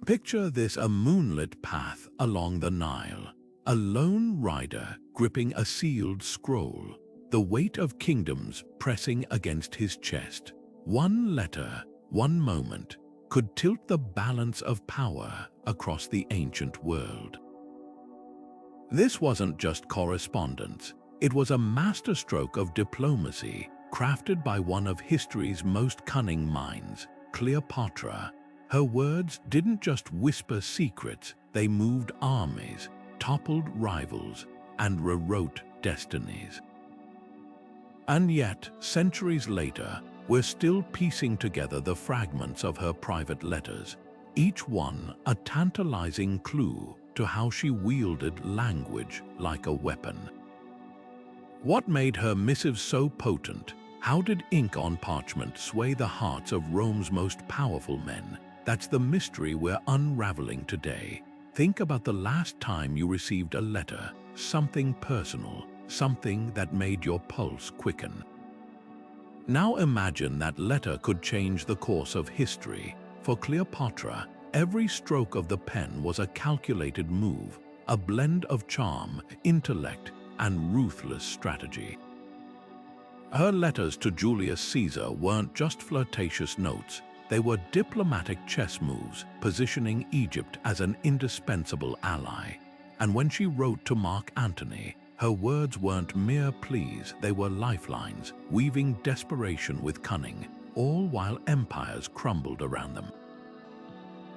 Picture this: a moonlit path along the Nile, a lone rider gripping a sealed scroll, the weight of kingdoms pressing against his chest. One letter, one moment, could tilt the balance of power across the ancient world. This wasn't just correspondence. It was a masterstroke of diplomacy crafted by one of history's most cunning minds, Cleopatra. Her words didn't just whisper secrets, they moved armies, toppled rivals, and rewrote destinies. And yet, centuries later, we're still piecing together the fragments of her private letters, each one a tantalizing clue to how she wielded language like a weapon. What made her missives so potent? How did ink on parchment sway the hearts of Rome's most powerful men? That's the mystery we're unraveling today. Think about the last time you received a letter, something personal, something that made your pulse quicken. Now imagine that letter could change the course of history. For Cleopatra, every stroke of the pen was a calculated move, a blend of charm, intellect, and ruthless strategy. Her letters to Julius Caesar weren't just flirtatious notes. They were diplomatic chess moves, positioning Egypt as an indispensable ally. And when she wrote to Mark Antony, her words weren't mere pleas, they were lifelines, weaving desperation with cunning, all while empires crumbled around them.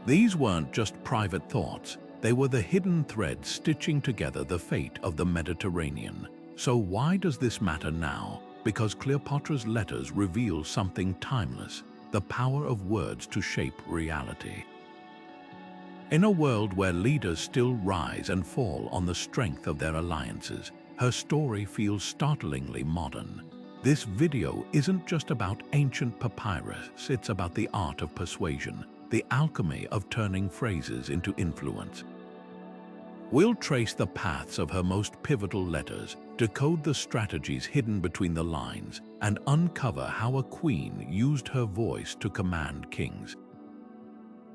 These weren't just private thoughts, they were the hidden threads stitching together the fate of the Mediterranean. So why does this matter now? Because Cleopatra's letters reveal something timeless: the power of words to shape reality. In a world where leaders still rise and fall on the strength of their alliances, her story feels startlingly modern. This video isn't just about ancient papyrus, it's about the art of persuasion, the alchemy of turning phrases into influence. We'll trace the paths of her most pivotal letters, decode the strategies hidden between the lines, and uncover how a queen used her voice to command kings.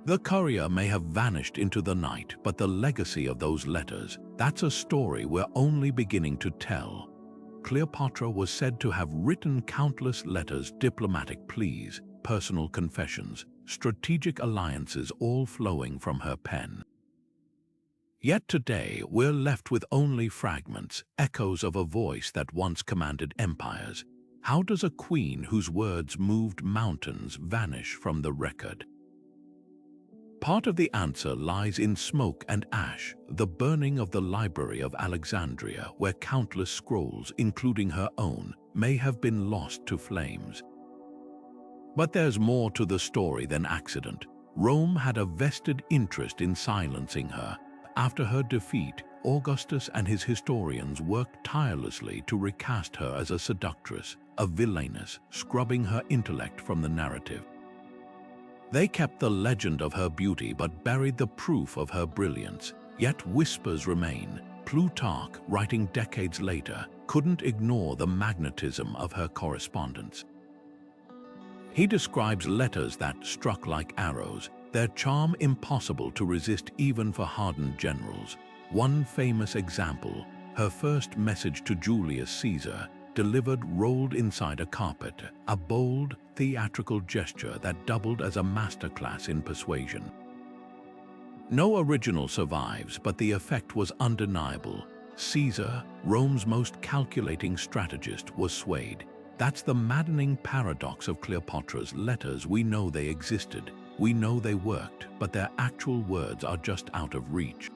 The courier may have vanished into the night, but the legacy of those letters, that's a story we're only beginning to tell. Cleopatra was said to have written countless letters, diplomatic pleas, personal confessions, strategic alliances, all flowing from her pen. Yet today, we're left with only fragments, echoes of a voice that once commanded empires. How does a queen whose words moved mountains vanish from the record? Part of the answer lies in smoke and ash, the burning of the Library of Alexandria, where countless scrolls, including her own, may have been lost to flames. But there's more to the story than accident. Rome had a vested interest in silencing her. After her defeat, Augustus and his historians worked tirelessly to recast her as a seductress, a villainess, scrubbing her intellect from the narrative. They kept the legend of her beauty but buried the proof of her brilliance. Yet whispers remain. Plutarch, writing decades later, couldn't ignore the magnetism of her correspondence. He describes letters that struck like arrows, their charm impossible to resist even for hardened generals. One famous example, her first message to Julius Caesar, delivered rolled inside a carpet, a bold, theatrical gesture that doubled as a masterclass in persuasion. No original survives, but the effect was undeniable. Caesar, Rome's most calculating strategist, was swayed. That's the maddening paradox of Cleopatra's letters. We know they existed, we know they worked, but their actual words are just out of reach.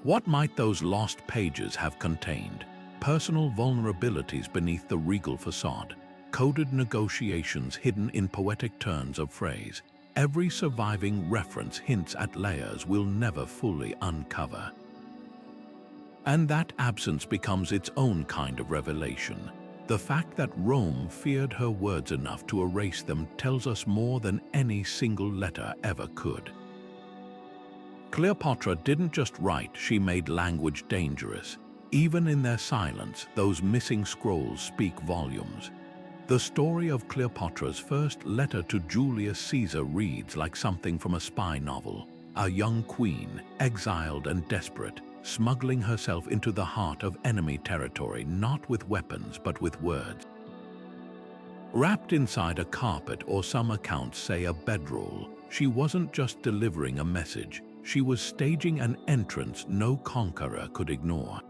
What might those lost pages have contained? Personal vulnerabilities beneath the regal facade, coded negotiations hidden in poetic turns of phrase. Every surviving reference hints at layers we'll never fully uncover. And that absence becomes its own kind of revelation. The fact that Rome feared her words enough to erase them tells us more than any single letter ever could. Cleopatra didn't just write, she made language dangerous. Even in their silence, those missing scrolls speak volumes. The story of Cleopatra's first letter to Julius Caesar reads like something from a spy novel, a young queen, exiled and desperate, smuggling herself into the heart of enemy territory not with weapons but with words. Wrapped inside a carpet or some accounts say a bedroll, she wasn't just delivering a message, she was staging an entrance no conqueror could ignore.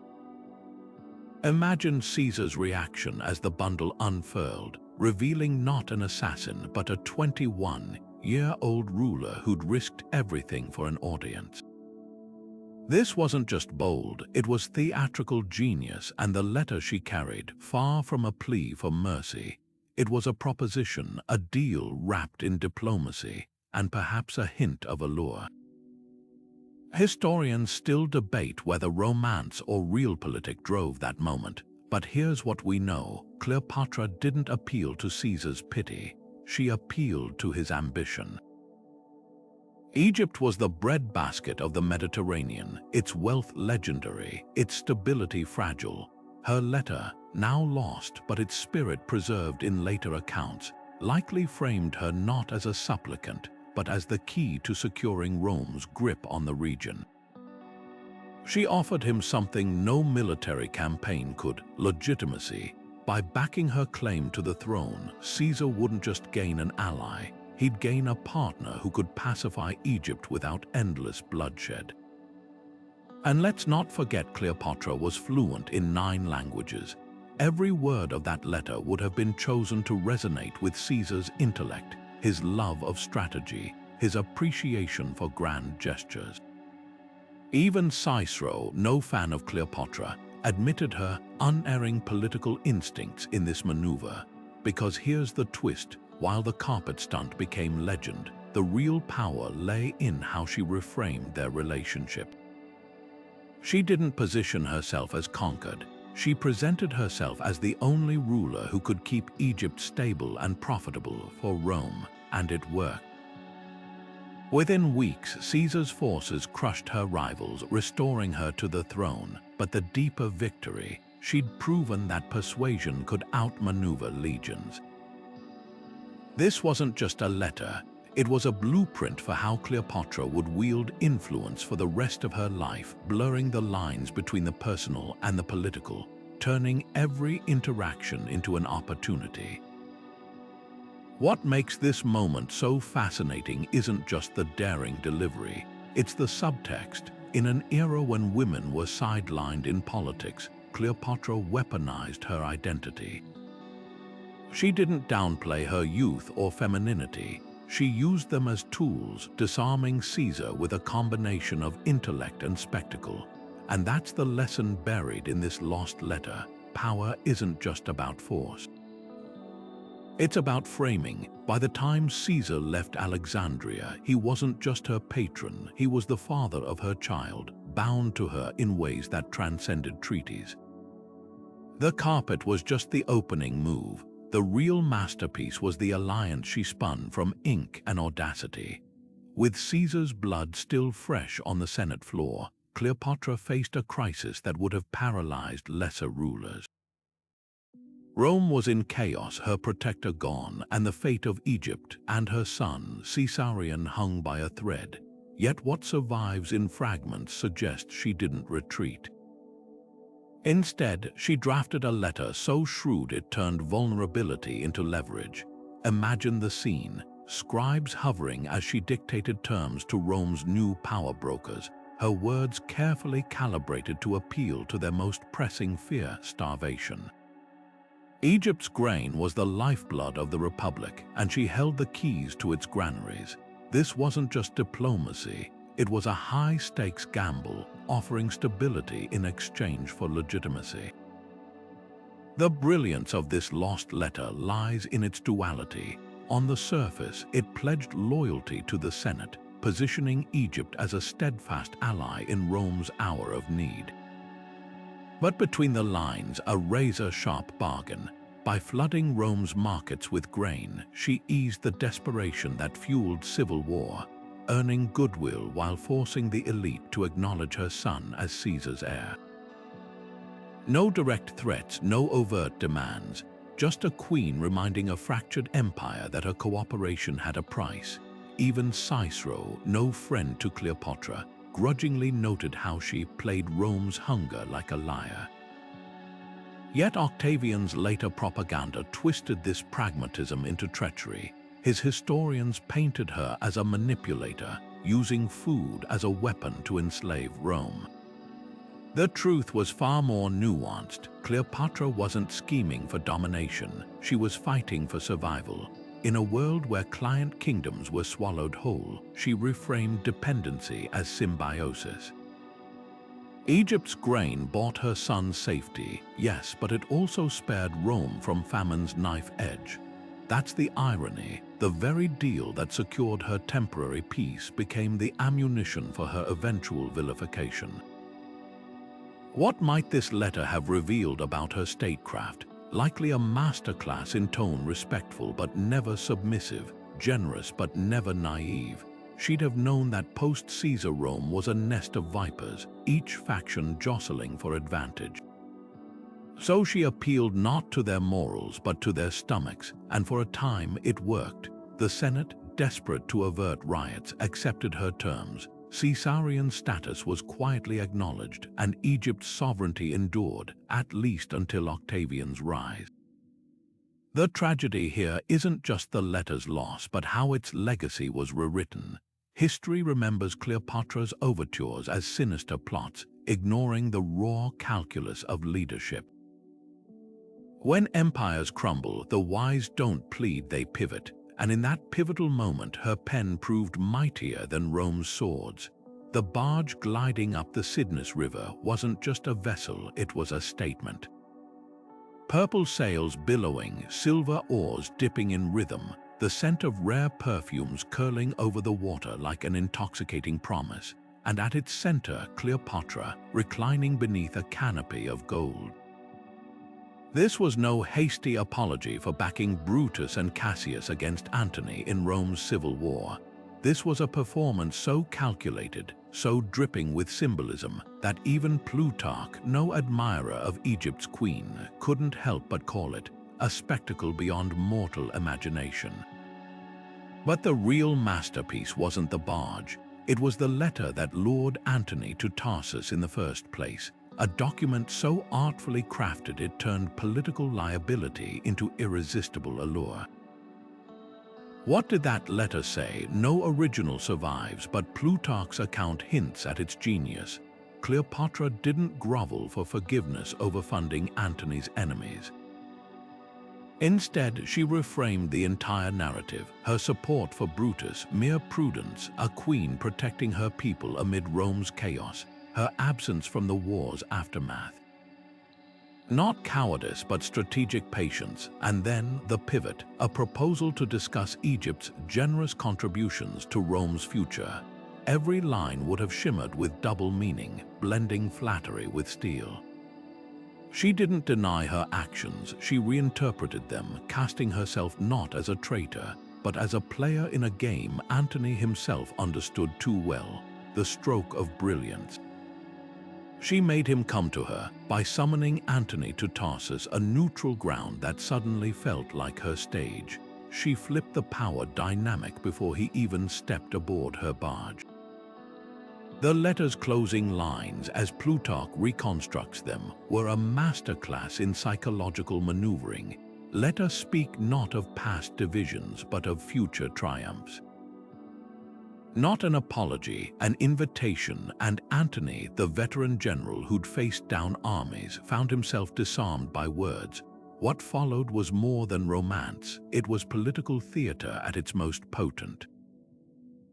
Imagine Caesar's reaction as the bundle unfurled, revealing not an assassin but a 21-year-old ruler who'd risked everything for an audience. This wasn't just bold, it was theatrical genius, and the letter she carried, far from a plea for mercy, it was a proposition, a deal wrapped in diplomacy, and perhaps a hint of allure. Historians still debate whether romance or realpolitik drove that moment, but here's what we know: Cleopatra didn't appeal to Caesar's pity, she appealed to his ambition. Egypt was the breadbasket of the Mediterranean, its wealth legendary, its stability fragile. Her letter, now lost but its spirit preserved in later accounts, likely framed her not as a supplicant, but as the key to securing Rome's grip on the region. She offered him something no military campaign could: legitimacy. By backing her claim to the throne, Caesar wouldn't just gain an ally, he'd gain a partner who could pacify Egypt without endless bloodshed. And let's not forget Cleopatra was fluent in 9 languages. Every word of that letter would have been chosen to resonate with Caesar's intellect, his love of strategy, his appreciation for grand gestures. Even Cicero, no fan of Cleopatra, admitted her unerring political instincts in this maneuver. Because here's the twist: while the carpet stunt became legend, the real power lay in how she reframed their relationship. She didn't position herself as conquered. She presented herself as the only ruler who could keep Egypt stable and profitable for Rome, and it worked. Within weeks, Caesar's forces crushed her rivals, restoring her to the throne. But the deeper victory, she'd proven that persuasion could outmaneuver legions. This wasn't just a letter, it was a blueprint for how Cleopatra would wield influence for the rest of her life, blurring the lines between the personal and the political, turning every interaction into an opportunity. What makes this moment so fascinating isn't just the daring delivery, it's the subtext. In an era when women were sidelined in politics, Cleopatra weaponized her identity. She didn't downplay her youth or femininity. She used them as tools, disarming Caesar with a combination of intellect and spectacle. And that's the lesson buried in this lost letter. Power isn't just about force. It's about framing. By the time Caesar left Alexandria, he wasn't just her patron, he was the father of her child, bound to her in ways that transcended treaties. The carpet was just the opening move. The real masterpiece was the alliance she spun from ink and audacity. With Caesar's blood still fresh on the Senate floor, Cleopatra faced a crisis that would have paralyzed lesser rulers. Rome was in chaos, her protector gone, and the fate of Egypt and her son, Caesarion, hung by a thread. Yet what survives in fragments suggests she didn't retreat. Instead, she drafted a letter so shrewd it turned vulnerability into leverage. Imagine the scene: scribes hovering as she dictated terms to Rome's new power brokers, her words carefully calibrated to appeal to their most pressing fear: starvation. Egypt's grain was the lifeblood of the Republic, and she held the keys to its granaries. This wasn't just diplomacy, it was a high-stakes gamble, offering stability in exchange for legitimacy. The brilliance of this lost letter lies in its duality. On the surface, it pledged loyalty to the Senate, positioning Egypt as a steadfast ally in Rome's hour of need. But between the lines, a razor-sharp bargain. By flooding Rome's markets with grain, she eased the desperation that fueled civil war, earning goodwill while forcing the elite to acknowledge her son as Caesar's heir. No direct threats, no overt demands, just a queen reminding a fractured empire that her cooperation had a price. Even Cicero, no friend to Cleopatra, grudgingly noted how she played Rome's hunger like a liar. Yet Octavian's later propaganda twisted this pragmatism into treachery. His historians painted her as a manipulator, using food as a weapon to enslave Rome. The truth was far more nuanced. Cleopatra wasn't scheming for domination, she was fighting for survival. In a world where client kingdoms were swallowed whole, she reframed dependency as symbiosis. Egypt's grain bought her son's safety, yes, but it also spared Rome from famine's knife edge. That's the irony. The very deal that secured her temporary peace became the ammunition for her eventual vilification. What might this letter have revealed about her statecraft? Likely a masterclass in tone, respectful but never submissive, generous but never naive. She'd have known that post-Caesar Rome was a nest of vipers, each faction jostling for advantage. So she appealed not to their morals but to their stomachs, and for a time it worked. The Senate, desperate to avert riots, accepted her terms. Caesarian status was quietly acknowledged, and Egypt's sovereignty endured, at least until Octavian's rise. The tragedy here isn't just the letter's loss, but how its legacy was rewritten. History remembers Cleopatra's overtures as sinister plots, ignoring the raw calculus of leadership. When empires crumble, the wise don't plead, they pivot, and in that pivotal moment her pen proved mightier than Rome's swords. The barge gliding up the Cydnus River wasn't just a vessel, it was a statement. Purple sails billowing, silver oars dipping in rhythm, the scent of rare perfumes curling over the water like an intoxicating promise, and at its center Cleopatra, reclining beneath a canopy of gold. This was no hasty apology for backing Brutus and Cassius against Antony in Rome's civil war. This was a performance so calculated, so dripping with symbolism, that even Plutarch, no admirer of Egypt's queen, couldn't help but call it a spectacle beyond mortal imagination. But the real masterpiece wasn't the barge. It was the letter that lured Antony to Tarsus in the first place, a document so artfully crafted it turned political liability into irresistible allure. What did that letter say? No original survives, but Plutarch's account hints at its genius. Cleopatra didn't grovel for forgiveness over funding Antony's enemies. Instead, she reframed the entire narrative. Her support for Brutus, mere prudence, a queen protecting her people amid Rome's chaos, her absence from the war's aftermath. Not cowardice, but strategic patience, and then the pivot, a proposal to discuss Egypt's generous contributions to Rome's future. Every line would have shimmered with double meaning, blending flattery with steel. She didn't deny her actions, she reinterpreted them, casting herself not as a traitor, but as a player in a game Antony himself understood too well, the stroke of brilliance. She made him come to her by summoning Antony to Tarsus, a neutral ground that suddenly felt like her stage. She flipped the power dynamic before he even stepped aboard her barge. The letter's closing lines, as Plutarch reconstructs them, were a masterclass in psychological maneuvering. Let us speak not of past divisions, but of future triumphs. Not an apology, an invitation, and Antony, the veteran general who'd faced down armies, found himself disarmed by words. What followed was more than romance, it was political theater at its most potent.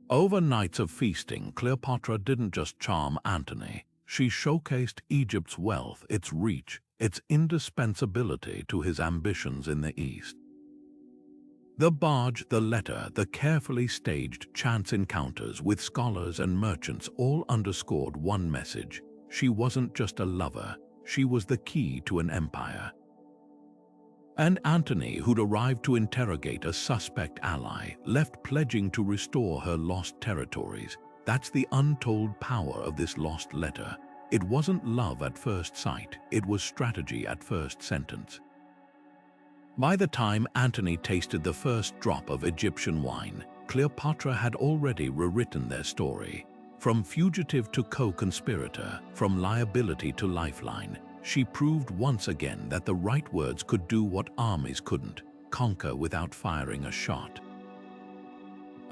Over nights of feasting, Cleopatra didn't just charm Antony, she showcased Egypt's wealth, its reach, its indispensability to his ambitions in the East. The barge, the letter, the carefully staged chance encounters with scholars and merchants all underscored one message. She wasn't just a lover, she was the key to an empire. And Antony, who'd arrived to interrogate a suspect ally, left pledging to restore her lost territories. That's the untold power of this lost letter. It wasn't love at first sight, it was strategy at first sentence. By the time Antony tasted the first drop of Egyptian wine, Cleopatra had already rewritten their story. From fugitive to co-conspirator, from liability to lifeline, she proved once again that the right words could do what armies couldn't: conquer without firing a shot.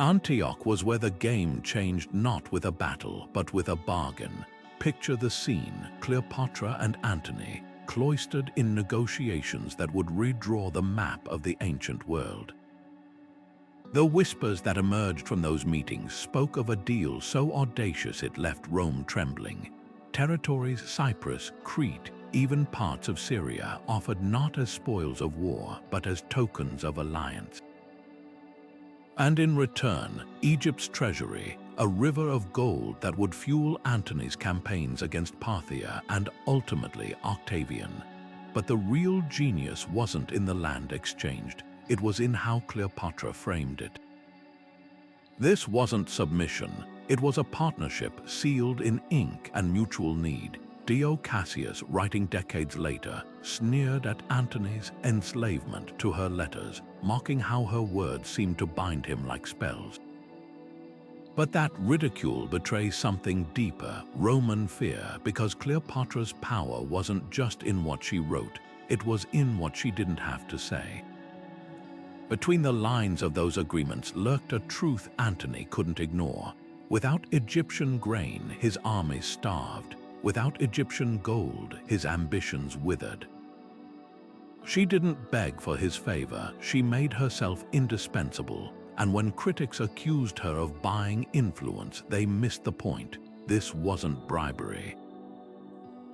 Antioch was where the game changed, not with a battle, but with a bargain. Picture the scene: Cleopatra and Antony, cloistered in negotiations that would redraw the map of the ancient world. The whispers that emerged from those meetings spoke of a deal so audacious it left Rome trembling. Territories, Cyprus, Crete, even parts of Syria, offered not as spoils of war, but as tokens of alliance. And in return, Egypt's treasury, a river of gold that would fuel Antony's campaigns against Parthia and ultimately Octavian. But the real genius wasn't in the land exchanged, it was in how Cleopatra framed it. This wasn't submission, it was a partnership sealed in ink and mutual need. Dio Cassius, writing decades later, sneered at Antony's enslavement to her letters, mocking how her words seemed to bind him like spells. But that ridicule betrays something deeper: Roman fear, because Cleopatra's power wasn't just in what she wrote, it was in what she didn't have to say. Between the lines of those agreements lurked a truth Antony couldn't ignore. Without Egyptian grain, his armies starved. Without Egyptian gold, his ambitions withered. She didn't beg for his favor, she made herself indispensable. And when critics accused her of buying influence, they missed the point. This wasn't bribery.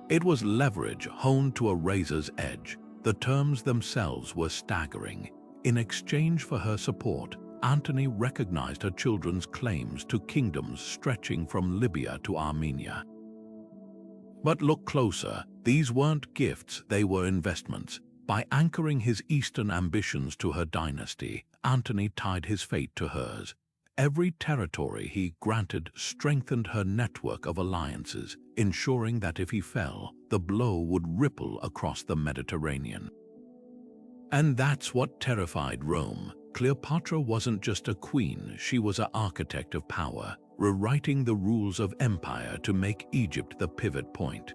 It was leverage honed to a razor's edge. The terms themselves were staggering. In exchange for her support, Antony recognized her children's claims to kingdoms stretching from Libya to Armenia. But look closer, these weren't gifts, they were investments. By anchoring his eastern ambitions to her dynasty, Antony tied his fate to hers. Every territory he granted strengthened her network of alliances, ensuring that if he fell, the blow would ripple across the Mediterranean. And that's what terrified Rome. Cleopatra wasn't just a queen, she was an architect of power, rewriting the rules of empire to make Egypt the pivot point.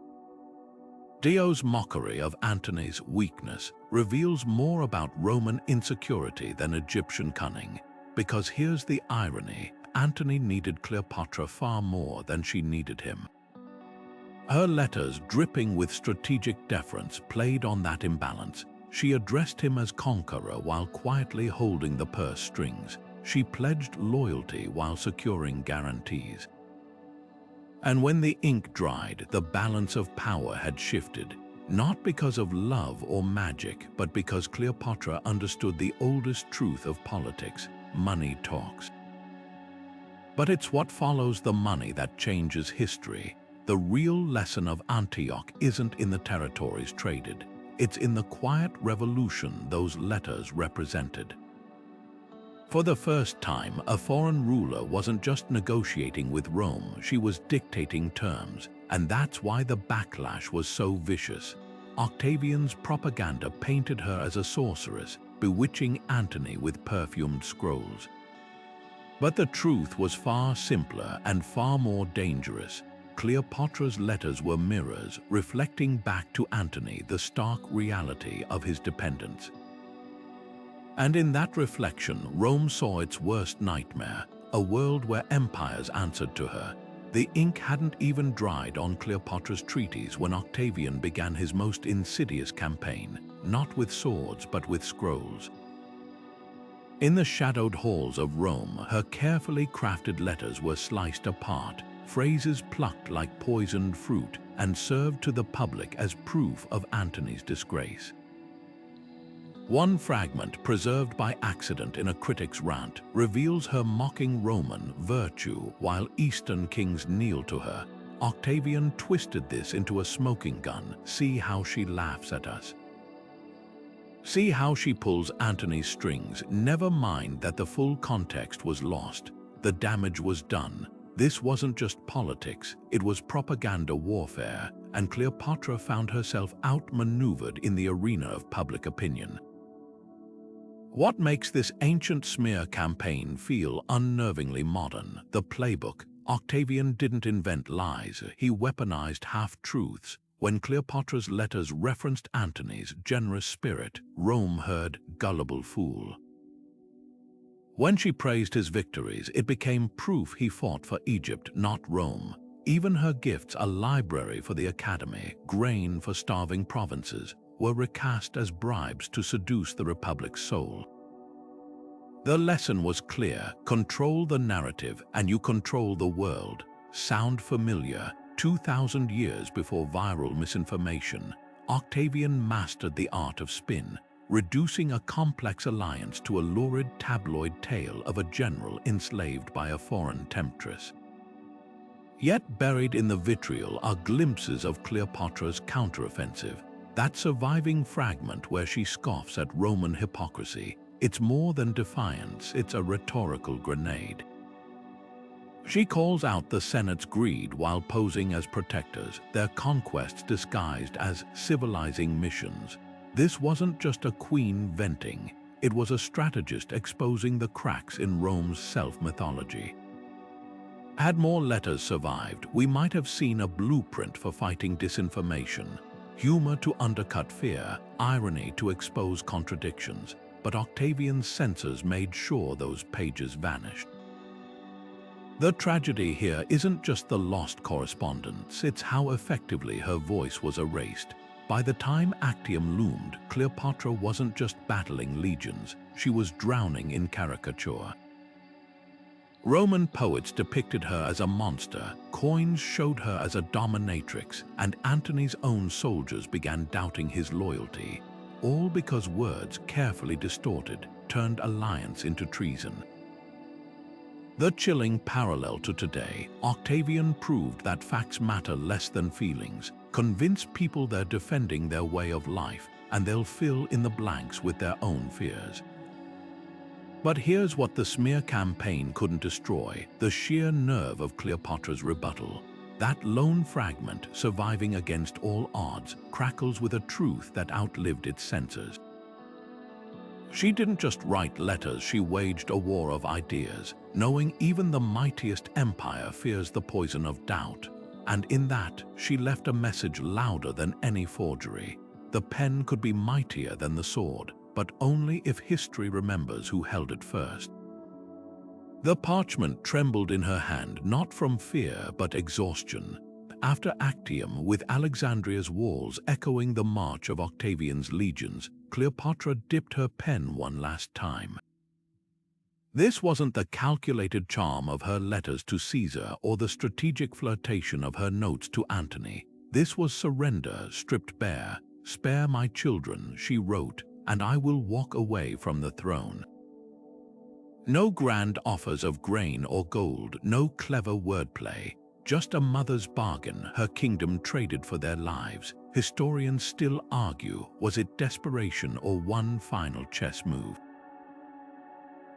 Dio's mockery of Antony's weakness reveals more about Roman insecurity than Egyptian cunning. Because here's the irony: Antony needed Cleopatra far more than she needed him. Her letters, dripping with strategic deference, played on that imbalance. She addressed him as conqueror while quietly holding the purse strings. She pledged loyalty while securing guarantees. And when the ink dried, the balance of power had shifted, not because of love or magic, but because Cleopatra understood the oldest truth of politics: money talks. But it's what follows the money that changes history. The real lesson of Antioch isn't in the territories traded. It's in the quiet revolution those letters represented. For the first time, a foreign ruler wasn't just negotiating with Rome, she was dictating terms, and that's why the backlash was so vicious. Octavian's propaganda painted her as a sorceress, bewitching Antony with perfumed scrolls. But the truth was far simpler and far more dangerous. Cleopatra's letters were mirrors, reflecting back to Antony the stark reality of his dependence. And in that reflection, Rome saw its worst nightmare: a world where empires answered to her. The ink hadn't even dried on Cleopatra's treaties when Octavian began his most insidious campaign, not with swords but with scrolls. In the shadowed halls of Rome, her carefully crafted letters were sliced apart, phrases plucked like poisoned fruit, and served to the public as proof of Antony's disgrace. One fragment, preserved by accident in a critic's rant, reveals her mocking Roman virtue while Eastern kings kneel to her. Octavian twisted this into a smoking gun. See how she laughs at us. See how she pulls Antony's strings. Never mind that the full context was lost. The damage was done. This wasn't just politics, it was propaganda warfare, and Cleopatra found herself outmaneuvered in the arena of public opinion. What makes this ancient smear campaign feel unnervingly modern? The playbook. Octavian didn't invent lies, he weaponized half-truths. When Cleopatra's letters referenced Antony's generous spirit, Rome heard gullible fool. When she praised his victories, it became proof he fought for Egypt, not Rome. Even her gifts, a library for the academy, grain for starving provinces, were recast as bribes to seduce the Republic's soul. The lesson was clear: control the narrative and you control the world. Sound familiar? 2,000 years before viral misinformation, Octavian mastered the art of spin, reducing a complex alliance to a lurid tabloid tale of a general enslaved by a foreign temptress. Yet buried in the vitriol are glimpses of Cleopatra's counteroffensive, that surviving fragment where she scoffs at Roman hypocrisy. It's more than defiance, it's a rhetorical grenade. She calls out the Senate's greed while posing as protectors, their conquests disguised as civilizing missions. This wasn't just a queen venting, it was a strategist exposing the cracks in Rome's self-mythology. Had more letters survived, we might have seen a blueprint for fighting disinformation, humor to undercut fear, irony to expose contradictions. But Octavian's censors made sure those pages vanished. The tragedy here isn't just the lost correspondence, it's how effectively her voice was erased. By the time Actium loomed, Cleopatra wasn't just battling legions, she was drowning in caricature. Roman poets depicted her as a monster, coins showed her as a dominatrix, and Antony's own soldiers began doubting his loyalty. All because words, carefully distorted, turned alliance into treason. The chilling parallel to today, Octavian proved that facts matter less than feelings. Convince people they're defending their way of life, and they'll fill in the blanks with their own fears. But here's what the smear campaign couldn't destroy: the sheer nerve of Cleopatra's rebuttal. That lone fragment, surviving against all odds, crackles with a truth that outlived its censors. She didn't just write letters, she waged a war of ideas, knowing even the mightiest empire fears the poison of doubt. And in that, she left a message louder than any forgery. The pen could be mightier than the sword, but only if history remembers who held it first. The parchment trembled in her hand, not from fear but exhaustion. After Actium, with Alexandria's walls echoing the march of Octavian's legions, Cleopatra dipped her pen one last time. This wasn't the calculated charm of her letters to Caesar or the strategic flirtation of her notes to Antony. This was surrender stripped bare. "Spare my children," she wrote, "and I will walk away from the throne." No grand offers of grain or gold, no clever wordplay, just a mother's bargain, her kingdom traded for their lives. Historians still argue, was it desperation or one final chess move?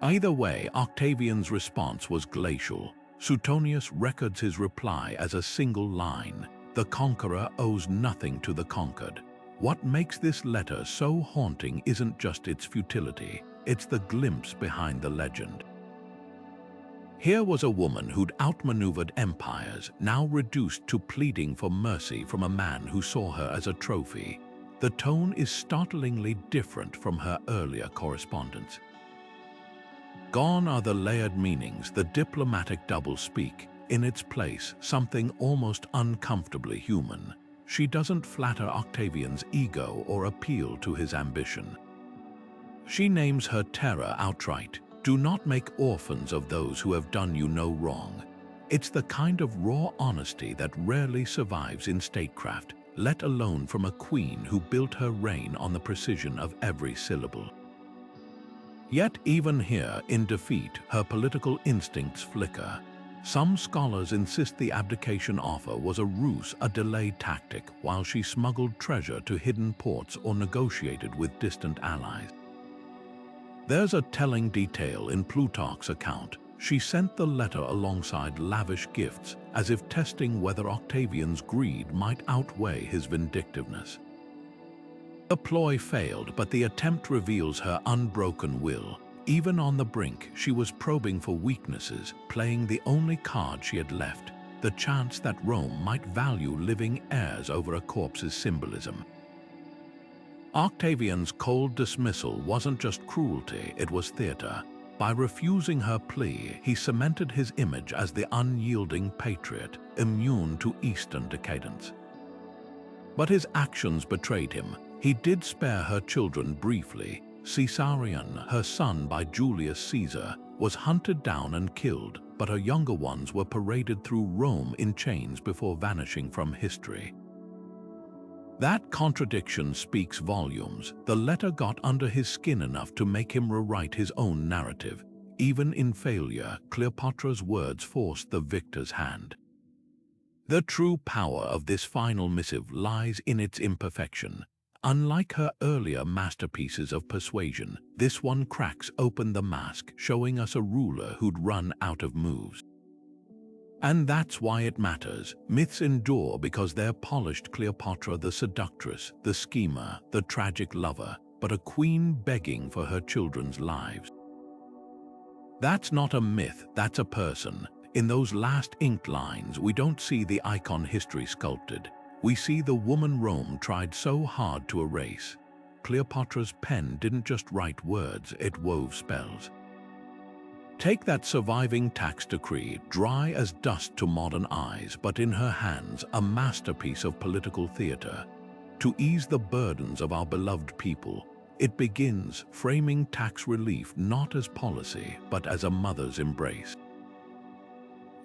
Either way, Octavian's response was glacial. Suetonius records his reply as a single line: "The conqueror owes nothing to the conquered." What makes this letter so haunting isn't just its futility, it's the glimpse behind the legend. Here was a woman who'd outmaneuvered empires, now reduced to pleading for mercy from a man who saw her as a trophy. The tone is startlingly different from her earlier correspondence. Gone are the layered meanings, the diplomatic doublespeak. In its place, something almost uncomfortably human. She doesn't flatter Octavian's ego or appeal to his ambition. She names her terror outright: "Do not make orphans of those who have done you no wrong." It's the kind of raw honesty that rarely survives in statecraft, let alone from a queen who built her reign on the precision of every syllable. Yet even here, in defeat, her political instincts flicker. Some scholars insist the abdication offer was a ruse, a delay tactic, while she smuggled treasure to hidden ports or negotiated with distant allies. There's a telling detail in Plutarch's account. She sent the letter alongside lavish gifts, as if testing whether Octavian's greed might outweigh his vindictiveness. The ploy failed, but the attempt reveals her unbroken will. Even on the brink, she was probing for weaknesses, playing the only card she had left, the chance that Rome might value living heirs over a corpse's symbolism. Octavian's cold dismissal wasn't just cruelty, it was theater. By refusing her plea, he cemented his image as the unyielding patriot, immune to Eastern decadence. But his actions betrayed him. He did spare her children briefly. Caesarion, her son by Julius Caesar, was hunted down and killed, but her younger ones were paraded through Rome in chains before vanishing from history. That contradiction speaks volumes. The letter got under his skin enough to make him rewrite his own narrative. Even in failure, Cleopatra's words forced the victor's hand. The true power of this final missive lies in its imperfection. Unlike her earlier masterpieces of persuasion, this one cracks open the mask, showing us a ruler who'd run out of moves. And that's why it matters. Myths endure because they're polished. Cleopatra the seductress, the schemer, the tragic lover, but a queen begging for her children's lives. That's not a myth, that's a person. In those last inked lines, we don't see the icon history sculpted. We see the woman Rome tried so hard to erase. Cleopatra's pen didn't just write words, it wove spells. Take that surviving tax decree, dry as dust to modern eyes, but in her hands, a masterpiece of political theater. To ease the burdens of our beloved people, it begins framing tax relief not as policy, but as a mother's embrace.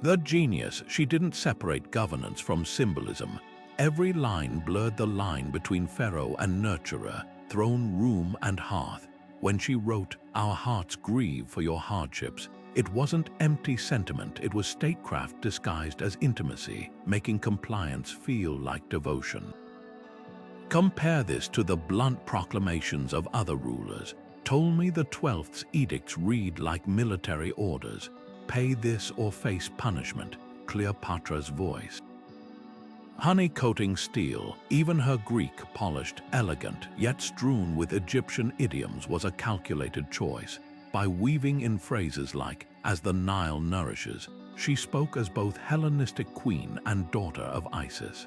The genius, she didn't separate governance from symbolism. Every line blurred the line between pharaoh and nurturer, throne room and hearth. When she wrote, "Our hearts grieve for your hardships," it wasn't empty sentiment, it was statecraft disguised as intimacy, making compliance feel like devotion. Compare this to the blunt proclamations of other rulers. Ptolemy XII's edicts read like military orders. Pay this or face punishment, Cleopatra's voice. Honey-coating steel, even her Greek polished, elegant, yet strewn with Egyptian idioms was a calculated choice. By weaving in phrases like, "as the Nile nourishes," she spoke as both Hellenistic queen and daughter of Isis.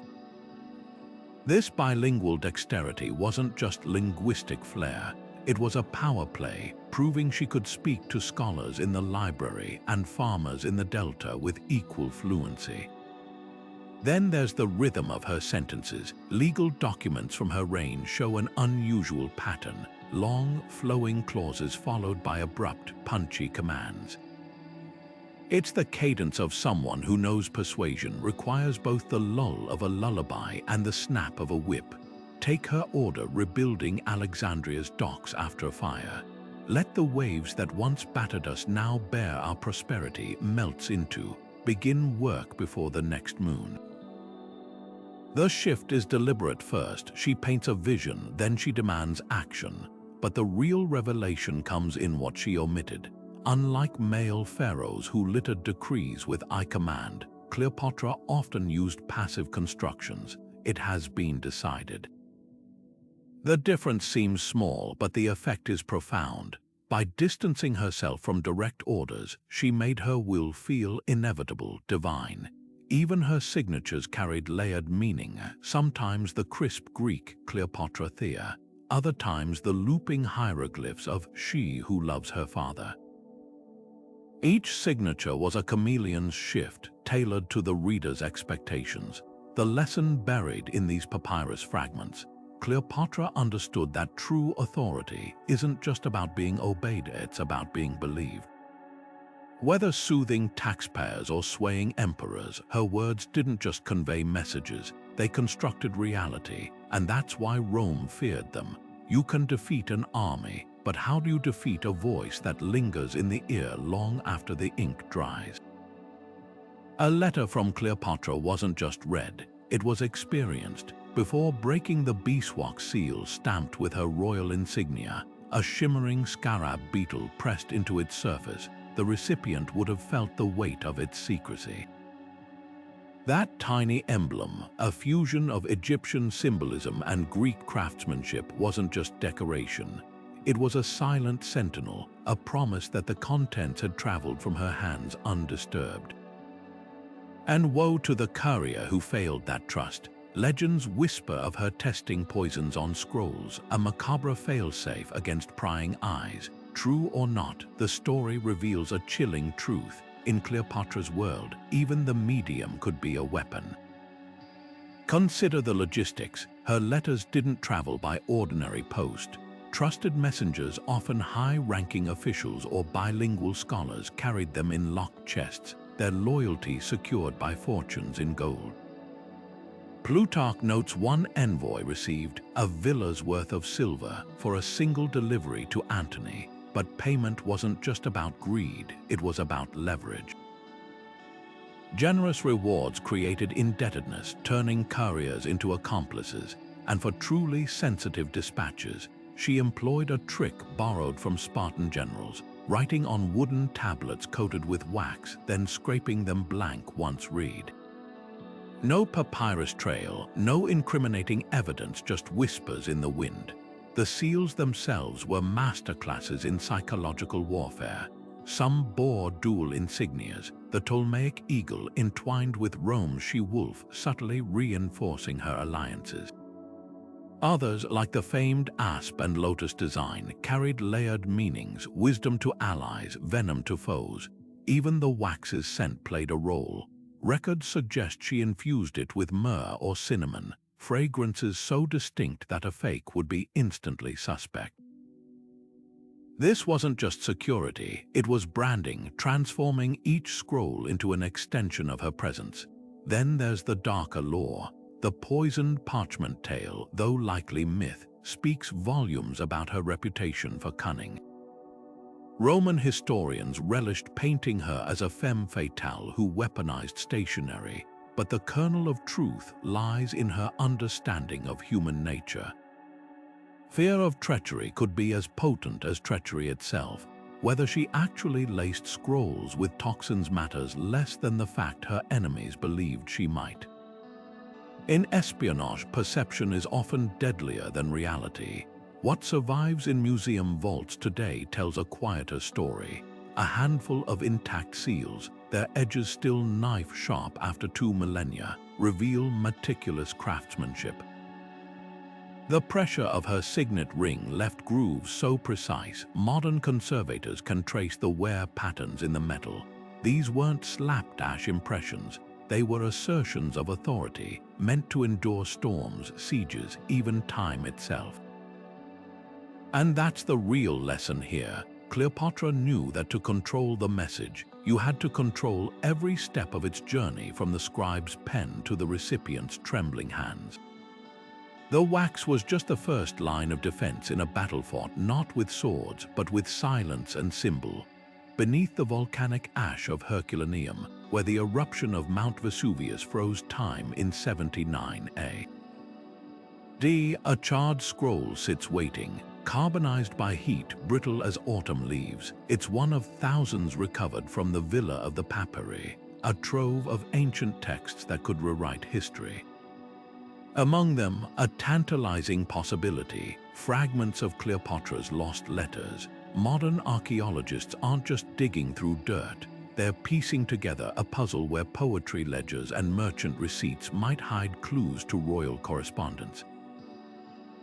This bilingual dexterity wasn't just linguistic flair, it was a power play, proving she could speak to scholars in the library and farmers in the Delta with equal fluency. Then there's the rhythm of her sentences. Legal documents from her reign show an unusual pattern, long, flowing clauses followed by abrupt, punchy commands. It's the cadence of someone who knows persuasion requires both the lull of a lullaby and the snap of a whip. Take her order rebuilding Alexandria's docks after a fire. Let the waves that once battered us now bear our prosperity melts into. Begin work before the next moon. The shift is deliberate first. She paints a vision, then she demands action. But the real revelation comes in what she omitted. Unlike male pharaohs who littered decrees with "I command," Cleopatra often used passive constructions. "It has been decided." The difference seems small, but the effect is profound. By distancing herself from direct orders, she made her will feel inevitable, divine. Even her signatures carried layered meaning, sometimes the crisp Greek Cleopatra Thea, other times the looping hieroglyphs of "she who loves her father." Each signature was a chameleon's shift, tailored to the reader's expectations. The lesson buried in these papyrus fragments. Cleopatra understood that true authority isn't just about being obeyed, it's about being believed. Whether soothing taxpayers or swaying emperors, her words didn't just convey messages, they constructed reality, and that's why Rome feared them. You can defeat an army, but how do you defeat a voice that lingers in the ear long after the ink dries? A letter from Cleopatra wasn't just read, it was experienced. Before breaking the beeswax seal stamped with her royal insignia, a shimmering scarab beetle pressed into its surface, the recipient would have felt the weight of its secrecy. That tiny emblem, a fusion of Egyptian symbolism and Greek craftsmanship, wasn't just decoration. It was a silent sentinel, a promise that the contents had traveled from her hands undisturbed. And woe to the courier who failed that trust. Legends whisper of her testing poisons on scrolls, a macabre failsafe against prying eyes. True or not, the story reveals a chilling truth. In Cleopatra's world, even the medium could be a weapon. Consider the logistics. Her letters didn't travel by ordinary post. Trusted messengers, often high-ranking officials or bilingual scholars, carried them in locked chests, their loyalty secured by fortunes in gold. Plutarch notes one envoy received a villa's worth of silver for a single delivery to Antony. But payment wasn't just about greed, it was about leverage. Generous rewards created indebtedness, turning couriers into accomplices, and for truly sensitive dispatches, she employed a trick borrowed from Spartan generals, writing on wooden tablets coated with wax, then scraping them blank once read. No papyrus trail, no incriminating evidence, just whispers in the wind. The seals themselves were masterclasses in psychological warfare. Some bore dual insignias, the Ptolemaic eagle entwined with Rome's she-wolf, subtly reinforcing her alliances. Others, like the famed asp and lotus design, carried layered meanings, wisdom to allies, venom to foes. Even the wax's scent played a role. Records suggest she infused it with myrrh or cinnamon, fragrances so distinct that a fake would be instantly suspect. This wasn't just security, it was branding, transforming each scroll into an extension of her presence. Then there's the darker lore. The poisoned parchment tale, though likely myth, speaks volumes about her reputation for cunning. Roman historians relished painting her as a femme fatale who weaponized stationery, but the kernel of truth lies in her understanding of human nature. Fear of treachery could be as potent as treachery itself. Whether she actually laced scrolls with toxins matters less than the fact her enemies believed she might. In espionage, perception is often deadlier than reality. What survives in museum vaults today tells a quieter story. A handful of intact seals, their edges still knife-sharp after 2 millennia, reveal meticulous craftsmanship. The pressure of her signet ring left grooves so precise, modern conservators can trace the wear patterns in the metal. These weren't slapdash impressions, they were assertions of authority, meant to endure storms, sieges, even time itself. And that's the real lesson here. Cleopatra knew that to control the message, you had to control every step of its journey, from the scribe's pen to the recipient's trembling hands. The wax was just the first line of defense in a battle fought not with swords, but with silence and symbol. Beneath the volcanic ash of Herculaneum, where the eruption of Mount Vesuvius froze time in 79 A.D., a charred scroll sits waiting, carbonized by heat, brittle as autumn leaves. It's one of thousands recovered from the Villa of the Papyri, a trove of ancient texts that could rewrite history. Among them, a tantalizing possibility: fragments of Cleopatra's lost letters. Modern archaeologists aren't just digging through dirt, they're piecing together a puzzle where poetry ledgers and merchant receipts might hide clues to royal correspondence.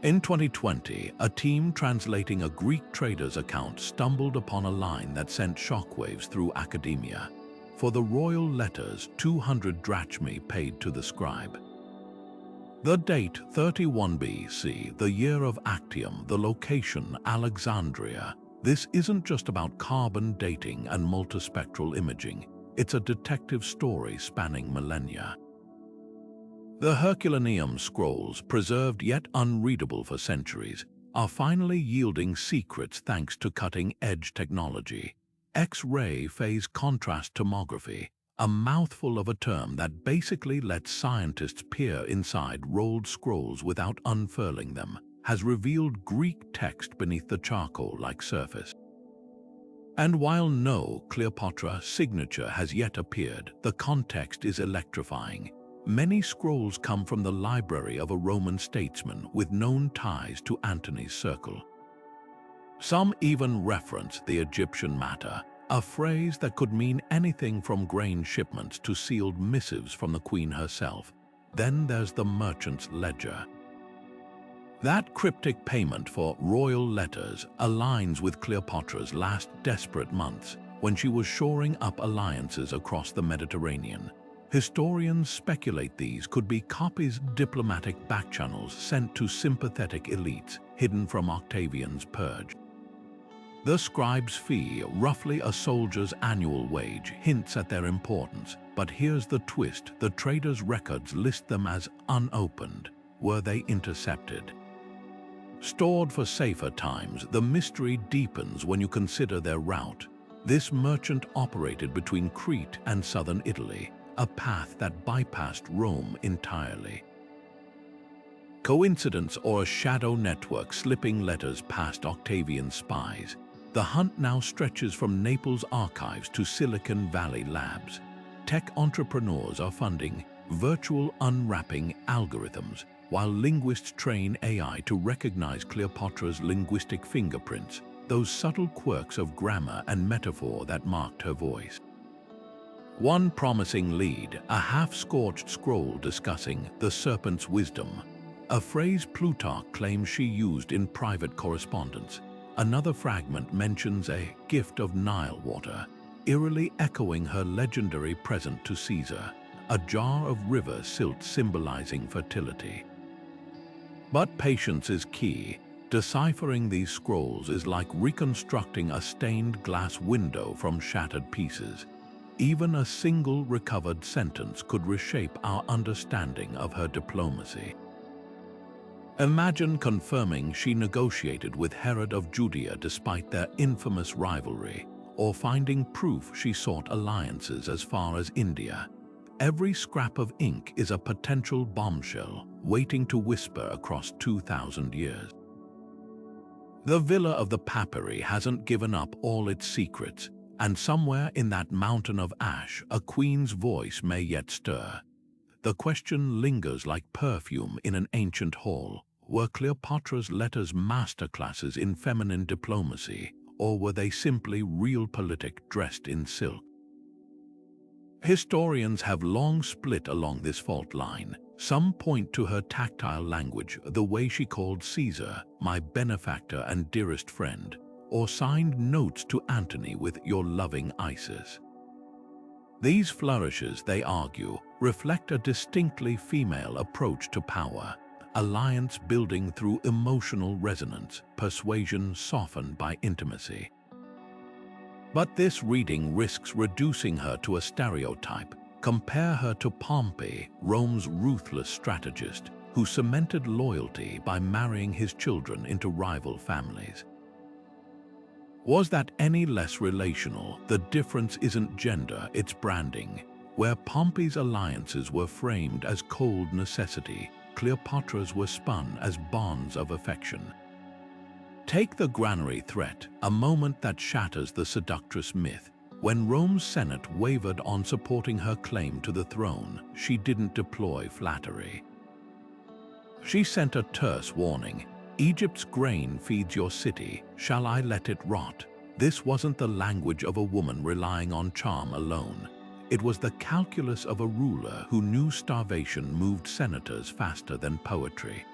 In 2020, a team translating a Greek trader's account stumbled upon a line that sent shockwaves through academia. For the royal letters, 200 drachmae paid to the scribe. The date, 31 BC, the year of Actium, the location, Alexandria. This isn't just about carbon dating and multispectral imaging. It's a detective story spanning millennia. The Herculaneum scrolls, preserved yet unreadable for centuries, are finally yielding secrets thanks to cutting-edge technology. X-ray phase contrast tomography, a mouthful of a term that basically lets scientists peer inside rolled scrolls without unfurling them, has revealed Greek text beneath the charcoal-like surface. And while no Cleopatra signature has yet appeared, the context is electrifying. Many scrolls come from the library of a Roman statesman with known ties to Antony's circle. Some even reference the Egyptian matter, a phrase that could mean anything from grain shipments to sealed missives from the queen herself. Then there's the merchant's ledger. That cryptic payment for royal letters aligns with Cleopatra's last desperate months when she was shoring up alliances across the Mediterranean. Historians speculate these could be copies diplomatic backchannels sent to sympathetic elites hidden from Octavian's purge. The scribe's fee, roughly a soldier's annual wage, hints at their importance, but here's the twist: the trader's records list them as unopened. Were they intercepted? Stored for safer times, the mystery deepens when you consider their route. This merchant operated between Crete and southern Italy, a path that bypassed Rome entirely. Coincidence or a shadow network slipping letters past Octavian's spies? The hunt now stretches from Naples archives to Silicon Valley labs. Tech entrepreneurs are funding virtual unwrapping algorithms, while linguists train AI to recognize Cleopatra's linguistic fingerprints, those subtle quirks of grammar and metaphor that marked her voice. One promising lead, a half-scorched scroll discussing the serpent's wisdom, a phrase Plutarch claims she used in private correspondence. Another fragment mentions a gift of Nile water, eerily echoing her legendary present to Caesar, a jar of river silt symbolizing fertility. But patience is key. Deciphering these scrolls is like reconstructing a stained glass window from shattered pieces. Even a single recovered sentence could reshape our understanding of her diplomacy. Imagine confirming she negotiated with Herod of Judea despite their infamous rivalry, or finding proof she sought alliances as far as India. Every scrap of ink is a potential bombshell waiting to whisper across 2,000 years. The Villa of the Papyri hasn't given up all its secrets, and somewhere in that mountain of ash, a queen's voice may yet stir. The question lingers like perfume in an ancient hall. Were Cleopatra's letters masterclasses in feminine diplomacy, or were they simply realpolitik dressed in silk? Historians have long split along this fault line. Some point to her tactile language, the way she called Caesar my benefactor and dearest friend, or signed notes to Antony with your loving Isis. These flourishes, they argue, reflect a distinctly female approach to power, alliance building through emotional resonance, persuasion softened by intimacy. But this reading risks reducing her to a stereotype. Compare her to Pompey, Rome's ruthless strategist, who cemented loyalty by marrying his children into rival families. Was that any less relational? The difference isn't gender, it's branding. Where Pompey's alliances were framed as cold necessity, Cleopatra's were spun as bonds of affection. Take the granary threat, a moment that shatters the seductress myth. When Rome's Senate wavered on supporting her claim to the throne, she didn't deploy flattery. She sent a terse warning: Egypt's grain feeds your city, shall I let it rot? This wasn't the language of a woman relying on charm alone. It was the calculus of a ruler who knew starvation moved senators faster than poetry.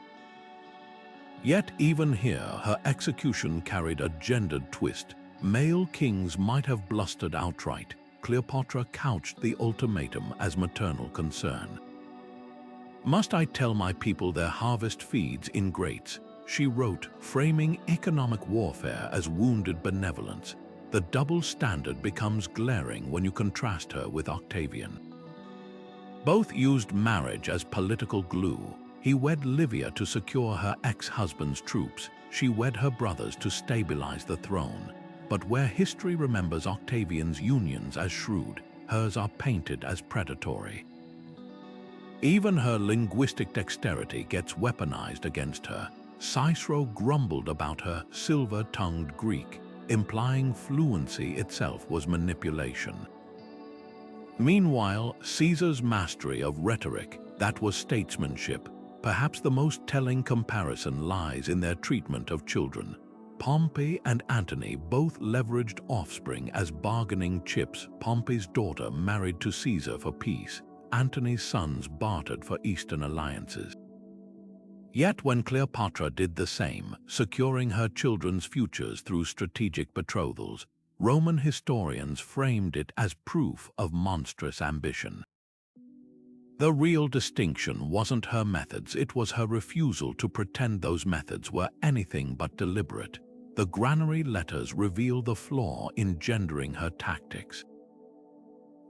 Yet even here, her execution carried a gendered twist. Male kings might have blustered outright. Cleopatra couched the ultimatum as maternal concern. Must I tell my people their harvest feeds in grates? She wrote, framing economic warfare as wounded benevolence. The double standard becomes glaring when you contrast her with Octavian. Both used marriage as political glue. He wed Livia to secure her ex-husband's troops. She wed her brothers to stabilize the throne. But where history remembers Octavian's unions as shrewd, hers are painted as predatory. Even her linguistic dexterity gets weaponized against her. Cicero grumbled about her silver-tongued Greek, implying fluency itself was manipulation. Meanwhile, Caesar's mastery of rhetoric, that was statesmanship. Perhaps the most telling comparison lies in their treatment of children. Pompey and Antony both leveraged offspring as bargaining chips. Pompey's daughter married to Caesar for peace. Antony's sons bartered for Eastern alliances. Yet when Cleopatra did the same, securing her children's futures through strategic betrothals, Roman historians framed it as proof of monstrous ambition. The real distinction wasn't her methods, it was her refusal to pretend those methods were anything but deliberate. The granary letters reveal the flaw in gendering her tactics.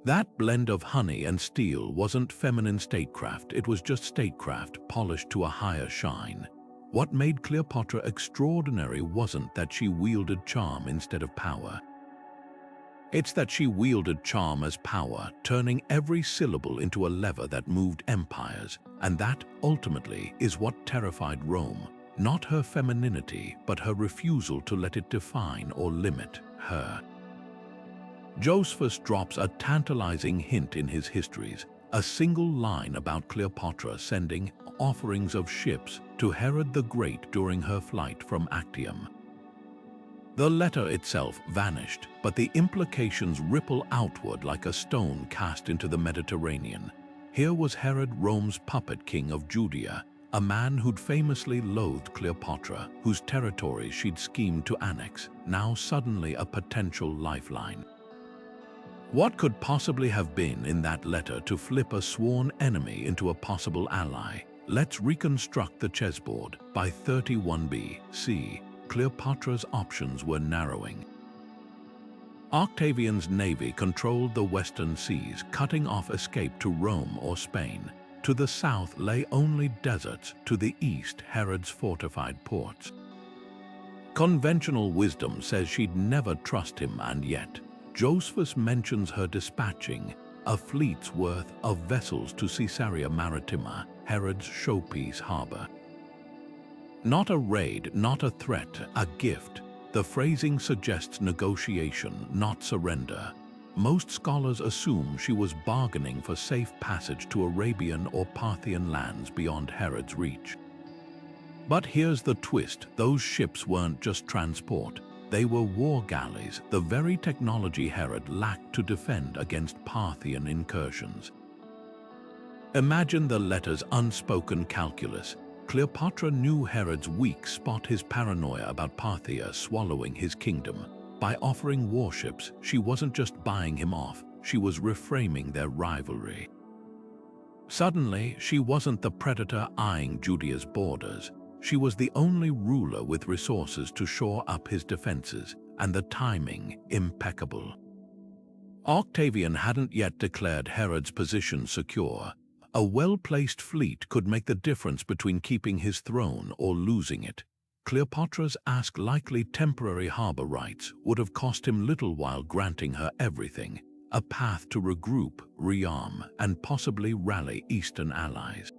That blend of honey and steel wasn't feminine statecraft, it was just statecraft polished to a higher shine. What made Cleopatra extraordinary wasn't that she wielded charm instead of power. It's that she wielded charm as power, turning every syllable into a lever that moved empires, and that, ultimately, is what terrified Rome. Not her femininity, but her refusal to let it define or limit her. Josephus drops a tantalizing hint in his histories, a single line about Cleopatra sending offerings of ships to Herod the Great during her flight from Actium. The letter itself vanished, but the implications ripple outward like a stone cast into the Mediterranean. Here was Herod, Rome's puppet king of Judea, a man who'd famously loathed Cleopatra, whose territories she'd schemed to annex, now suddenly a potential lifeline. What could possibly have been in that letter to flip a sworn enemy into a possible ally? Let's reconstruct the chessboard. By 31 B.C., Cleopatra's options were narrowing. Octavian's navy controlled the western seas, cutting off escape to Rome or Spain. To the south lay only deserts, to the east Herod's fortified ports. Conventional wisdom says she'd never trust him, and yet Josephus mentions her dispatching a fleet's worth of vessels to Caesarea Maritima, Herod's showpiece harbor. Not a raid, not a threat, a gift. The phrasing suggests negotiation, not surrender. Most scholars assume she was bargaining for safe passage to Arabian or Parthian lands beyond Herod's reach. But here's the twist, those ships weren't just transport. They were war galleys, the very technology Herod lacked to defend against Parthian incursions. Imagine the letter's unspoken calculus. Cleopatra knew Herod's weak spot, his paranoia about Parthia swallowing his kingdom. By offering warships, she wasn't just buying him off, she was reframing their rivalry. Suddenly, she wasn't the predator eyeing Judea's borders. She was the only ruler with resources to shore up his defenses, and the timing impeccable. Octavian hadn't yet declared Herod's position secure. A well-placed fleet could make the difference between keeping his throne or losing it. Cleopatra's likely temporary harbor rights would have cost him little while granting her everything, a path to regroup, rearm, and possibly rally Eastern allies.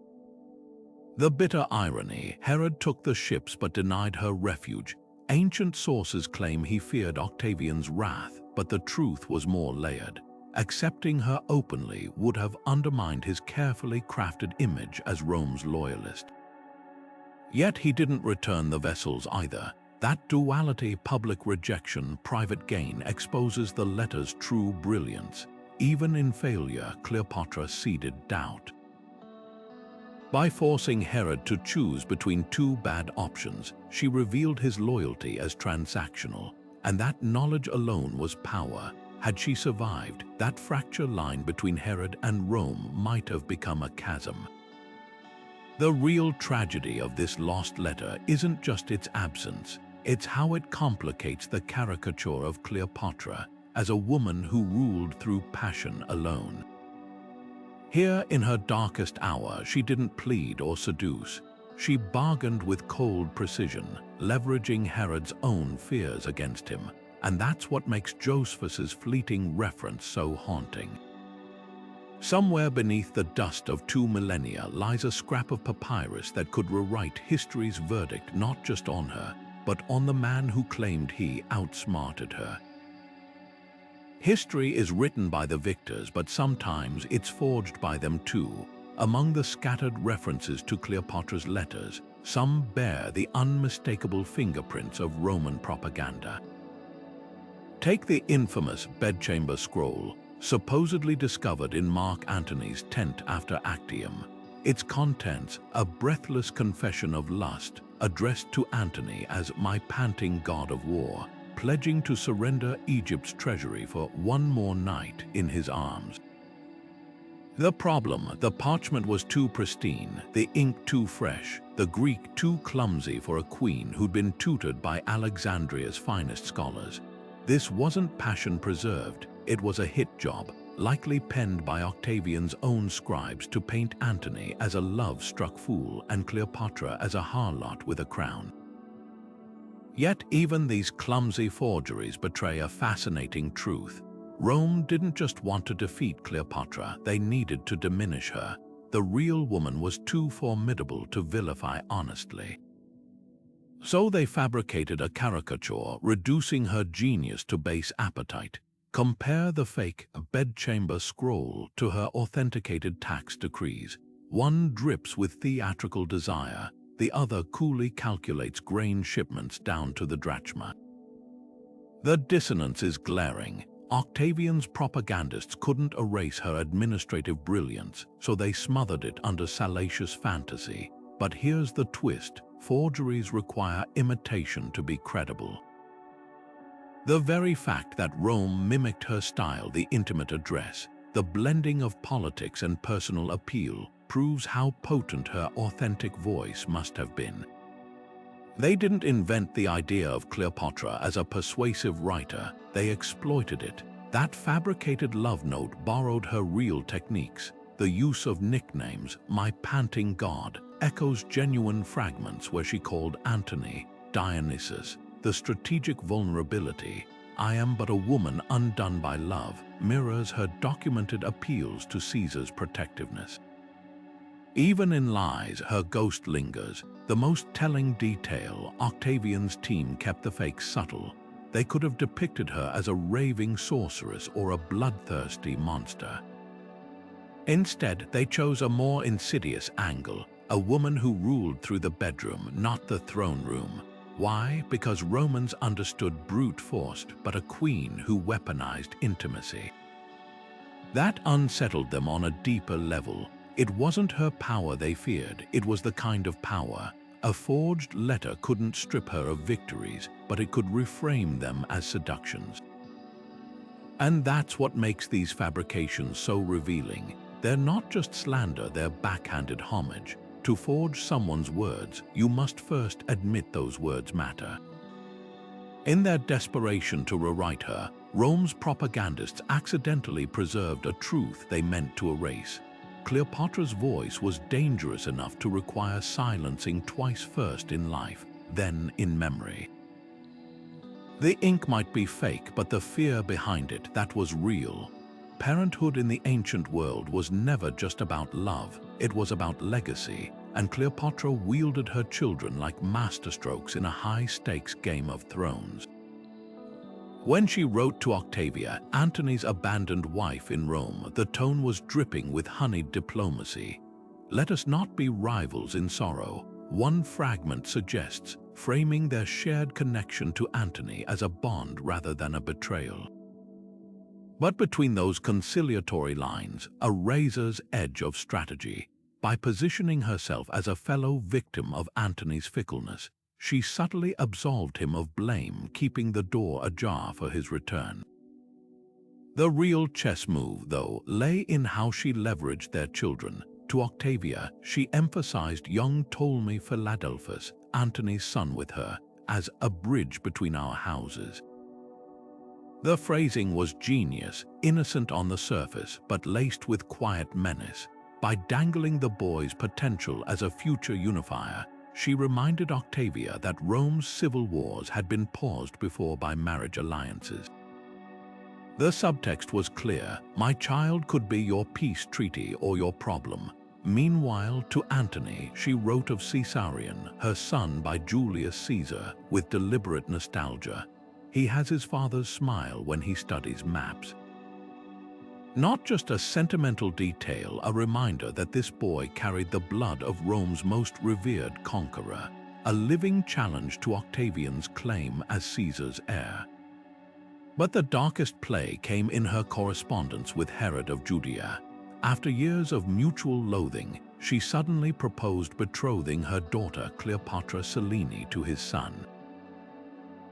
The bitter irony, Herod took the ships but denied her refuge. Ancient sources claim he feared Octavian's wrath, but the truth was more layered. Accepting her openly would have undermined his carefully crafted image as Rome's loyalist. Yet he didn't return the vessels either. That duality, public rejection, private gain, exposes the letter's true brilliance. Even in failure, Cleopatra seeded doubt. By forcing Herod to choose between two bad options, she revealed his loyalty as transactional, and that knowledge alone was power. Had she survived, that fracture line between Herod and Rome might have become a chasm. The real tragedy of this lost letter isn't just its absence, it's how it complicates the caricature of Cleopatra as a woman who ruled through passion alone. Here, in her darkest hour, she didn't plead or seduce. She bargained with cold precision, leveraging Herod's own fears against him. And that's what makes Josephus's fleeting reference so haunting. Somewhere beneath the dust of 2 millennia lies a scrap of papyrus that could rewrite history's verdict not just on her, but on the man who claimed he outsmarted her. History is written by the victors, but sometimes it's forged by them too. Among the scattered references to Cleopatra's letters, some bear the unmistakable fingerprints of Roman propaganda. Take the infamous bedchamber scroll, supposedly discovered in Mark Antony's tent after Actium. Its contents, a breathless confession of lust, addressed to Antony as "my panting god of war," pledging to surrender Egypt's treasury for one more night in his arms. The problem: the parchment was too pristine, the ink too fresh, the Greek too clumsy for a queen who'd been tutored by Alexandria's finest scholars. This wasn't passion-preserved, it was a hit job, likely penned by Octavian's own scribes to paint Antony as a love-struck fool and Cleopatra as a harlot with a crown. Yet even these clumsy forgeries betray a fascinating truth. Rome didn't just want to defeat Cleopatra, they needed to diminish her. The real woman was too formidable to vilify honestly. So they fabricated a caricature, reducing her genius to base appetite. Compare the fake bedchamber scroll to her authenticated tax decrees. One drips with theatrical desire, the other coolly calculates grain shipments down to the drachma. The dissonance is glaring. Octavian's propagandists couldn't erase her administrative brilliance, so they smothered it under salacious fantasy. But here's the twist: forgeries require imitation to be credible. The very fact that Rome mimicked her style, the intimate address, the blending of politics and personal appeal, proves how potent her authentic voice must have been. They didn't invent the idea of Cleopatra as a persuasive writer, they exploited it. That fabricated love note borrowed her real techniques. The use of nicknames, "my panting god," echoes genuine fragments where she called Antony Dionysus. The strategic vulnerability, "I am but a woman undone by love," mirrors her documented appeals to Caesar's protectiveness. Even in lies, her ghost lingers. The most telling detail: Octavian's team kept the fake subtle. They could have depicted her as a raving sorceress or a bloodthirsty monster. Instead, they chose a more insidious angle, a woman who ruled through the bedroom, not the throne room. Why? Because Romans understood brute force, but a queen who weaponized intimacy. That unsettled them on a deeper level. It wasn't her power they feared, it was the kind of power. A forged letter couldn't strip her of victories, but it could reframe them as seductions. And that's what makes these fabrications so revealing. They're not just slander, they're backhanded homage. To forge someone's words, you must first admit those words matter. In their desperation to rewrite her, Rome's propagandists accidentally preserved a truth they meant to erase. Cleopatra's voice was dangerous enough to require silencing twice, first in life, then in memory. The ink might be fake, but the fear behind it, that was real. Parenthood in the ancient world was never just about love, it was about legacy, and Cleopatra wielded her children like masterstrokes in a high-stakes Game of Thrones. When she wrote to Octavia, Antony's abandoned wife in Rome, the tone was dripping with honeyed diplomacy. "Let us not be rivals in sorrow," one fragment suggests, framing their shared connection to Antony as a bond rather than a betrayal. But between those conciliatory lines, a razor's edge of strategy. By positioning herself as a fellow victim of Antony's fickleness, she subtly absolved him of blame, keeping the door ajar for his return. The real chess move, though, lay in how she leveraged their children. To Octavia, she emphasized young Ptolemy Philadelphus, Antony's son, with her, as a bridge between our houses. The phrasing was genius, innocent on the surface, but laced with quiet menace. By dangling the boy's potential as a future unifier, she reminded Octavia that Rome's civil wars had been paused before by marriage alliances. The subtext was clear: my child could be your peace treaty or your problem. Meanwhile, to Antony, she wrote of Caesarion, her son by Julius Caesar, with deliberate nostalgia. he has his father's smile when he studies maps. Not just a sentimental detail, a reminder that this boy carried the blood of Rome's most revered conqueror, a living challenge to Octavian's claim as Caesar's heir. But the darkest play came in her correspondence with Herod of Judea. After years of mutual loathing, she suddenly proposed betrothing her daughter Cleopatra Selene to his son.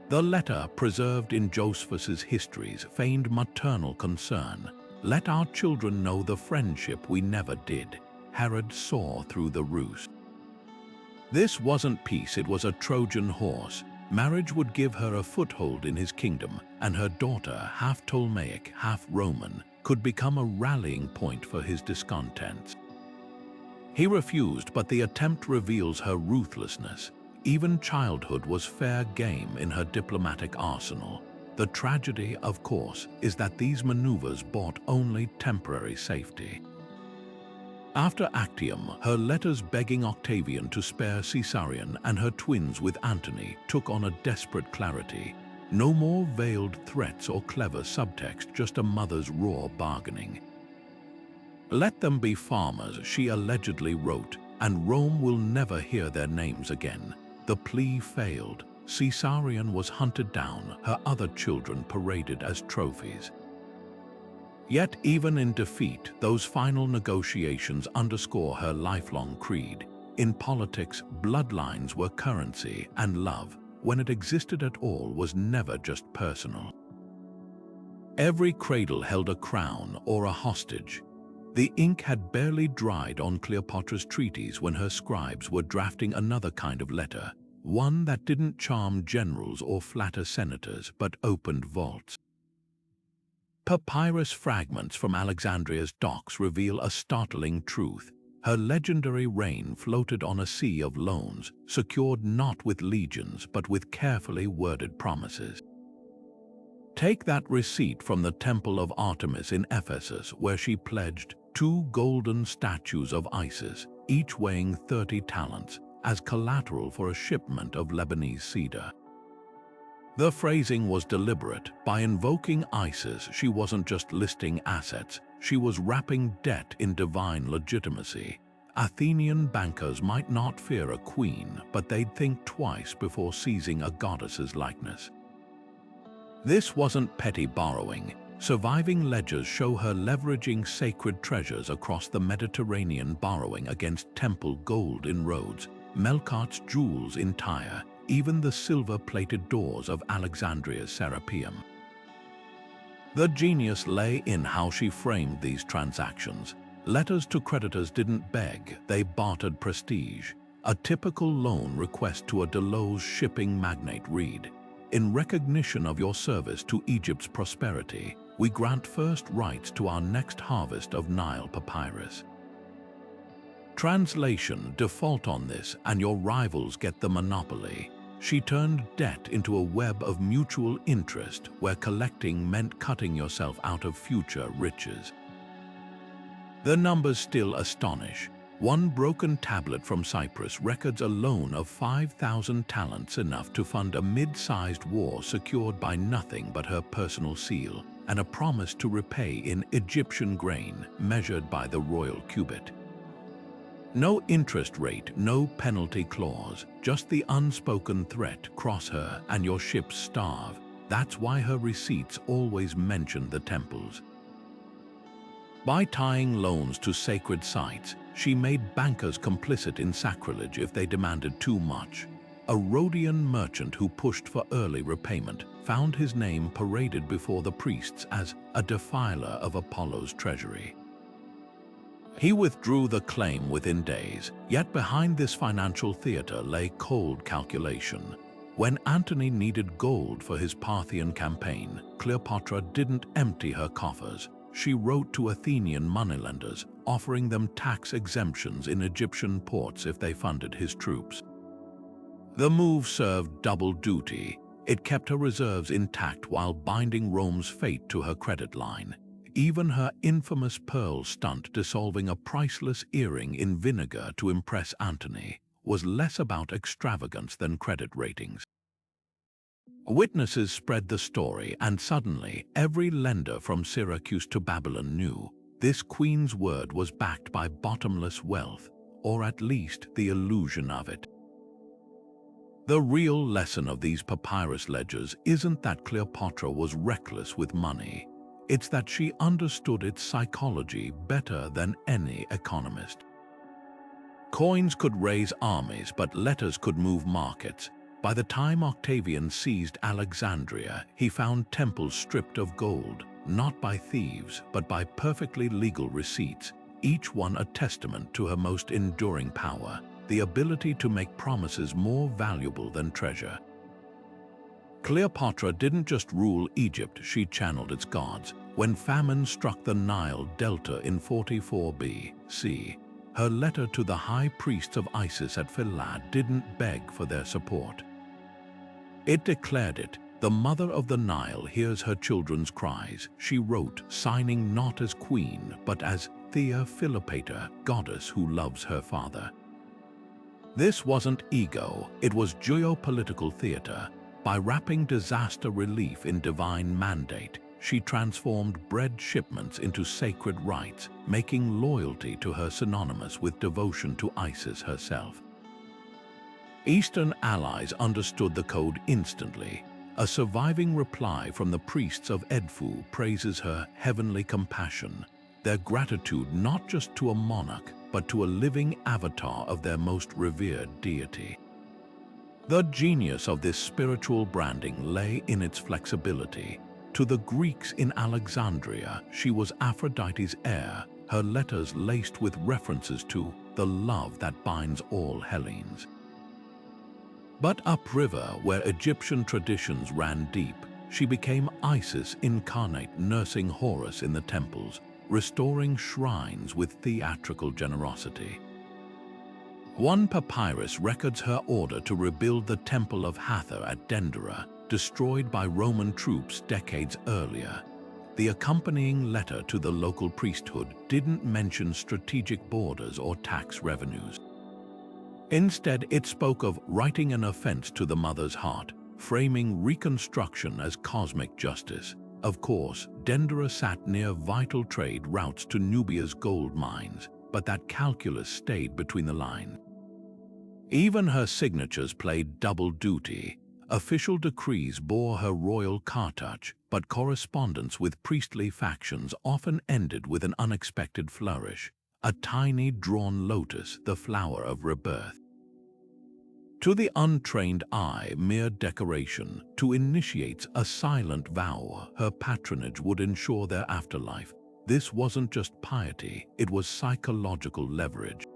The letter, preserved in Josephus's histories, feigned maternal concern. "Let our children know the friendship we never did." Herod saw through the ruse. This wasn't peace, it was a Trojan horse. Marriage would give her a foothold in his kingdom, and her daughter, half Ptolemaic, half Roman, could become a rallying point for his discontents. He refused, but the attempt reveals her ruthlessness. Even childhood was fair game in her diplomatic arsenal. The tragedy, of course, is that these maneuvers bought only temporary safety. After Actium, her letters begging Octavian to spare Caesarion and her twins with Antony took on a desperate clarity. No more veiled threats or clever subtext, just a mother's raw bargaining. "Let them be farmers," she allegedly wrote, "and Rome will never hear their names again." The plea failed. Caesarion was hunted down, her other children paraded as trophies. Yet even in defeat, those final negotiations underscore her lifelong creed. In politics, bloodlines were currency, and love, when it existed at all, was never just personal. Every cradle held a crown or a hostage. The ink had barely dried on Cleopatra's treaties when her scribes were drafting another kind of letter, one that didn't charm generals or flatter senators, but opened vaults. Papyrus fragments from Alexandria's docks reveal a startling truth. Her legendary reign floated on a sea of loans, secured not with legions but with carefully worded promises. Take that receipt from the Temple of Artemis in Ephesus, where she pledged 2 golden statues of Isis, each weighing 30 talents, as collateral for a shipment of Lebanese cedar. The phrasing was deliberate. By invoking Isis, she wasn't just listing assets, she was wrapping debt in divine legitimacy. Athenian bankers might not fear a queen, but they'd think twice before seizing a goddess's likeness. This wasn't petty borrowing. Surviving ledgers show her leveraging sacred treasures across the Mediterranean, borrowing against temple gold in Rhodes, Melkart's jewels in Tyre, even the silver-plated doors of Alexandria's Serapeum. The genius lay in how she framed these transactions. Letters to creditors didn't beg, they bartered prestige. A typical loan request to a Delos shipping magnate read, "In recognition of your service to Egypt's prosperity, we grant first rights to our next harvest of Nile papyrus." Translation: default on this and your rivals get the monopoly. She turned debt into a web of mutual interest where collecting meant cutting yourself out of future riches. The numbers still astonish. One broken tablet from Cyprus records a loan of 5,000 talents, enough to fund a mid-sized war secured by nothing but her personal seal, and a promise to repay in Egyptian grain measured by the royal cubit. No interest rate, no penalty clause, just the unspoken threat: cross her and your ships starve. That's why her receipts always mentioned the temples. By tying loans to sacred sites, she made bankers complicit in sacrilege if they demanded too much. A Rhodian merchant who pushed for early repayment found his name paraded before the priests as a defiler of Apollo's treasury. He withdrew the claim within days, yet behind this financial theater lay cold calculation. When Antony needed gold for his Parthian campaign, Cleopatra didn't empty her coffers. She wrote to Athenian moneylenders, offering them tax exemptions in Egyptian ports if they funded his troops. The move served double duty. It kept her reserves intact while binding Rome's fate to her credit line. Even her infamous pearl stunt, dissolving a priceless earring in vinegar to impress Antony, was less about extravagance than credit ratings. Witnesses spread the story, and suddenly every lender from Syracuse to Babylon knew this queen's word was backed by bottomless wealth, or at least the illusion of it. The real lesson of these papyrus ledgers isn't that Cleopatra was reckless with money. It's that she understood its psychology better than any economist. Coins could raise armies, but letters could move markets. By the time Octavian seized Alexandria, he found temples stripped of gold, not by thieves, but by perfectly legal receipts, each one a testament to her most enduring power, the ability to make promises more valuable than treasure. Cleopatra didn't just rule Egypt, she channeled its gods. When famine struck the Nile Delta in 44 BC, her letter to the high priests of Isis at Philae didn't beg for their support. It declared it, "The mother of the Nile hears her children's cries," she wrote, signing not as queen, but as Thea Philopator, goddess who loves her father. This wasn't ego, it was geopolitical theater. By wrapping disaster relief in divine mandate, she transformed bread shipments into sacred rites, making loyalty to her synonymous with devotion to Isis herself. Eastern allies understood the code instantly. A surviving reply from the priests of Edfu praises her heavenly compassion, their gratitude not just to a monarch, but to a living avatar of their most revered deity. The genius of this spiritual branding lay in its flexibility. To the Greeks in Alexandria, she was Aphrodite's heir, her letters laced with references to the love that binds all Hellenes. But upriver, where Egyptian traditions ran deep, she became Isis incarnate, nursing Horus in the temples, restoring shrines with theatrical generosity. One papyrus records her order to rebuild the Temple of Hathor at Dendera, destroyed by Roman troops decades earlier. The accompanying letter to the local priesthood didn't mention strategic borders or tax revenues. Instead, it spoke of righting an offense to the mother's heart, framing reconstruction as cosmic justice. Of course, Dendera sat near vital trade routes to Nubia's gold mines, but that calculus stayed between the lines. Even her signatures played double duty. Official decrees bore her royal cartouch, but correspondence with priestly factions often ended with an unexpected flourish, a tiny drawn lotus, the flower of rebirth. To the untrained eye, mere decoration. To initiates, a silent vow, her patronage would ensure their afterlife. This wasn't just piety, it was psychological leverage.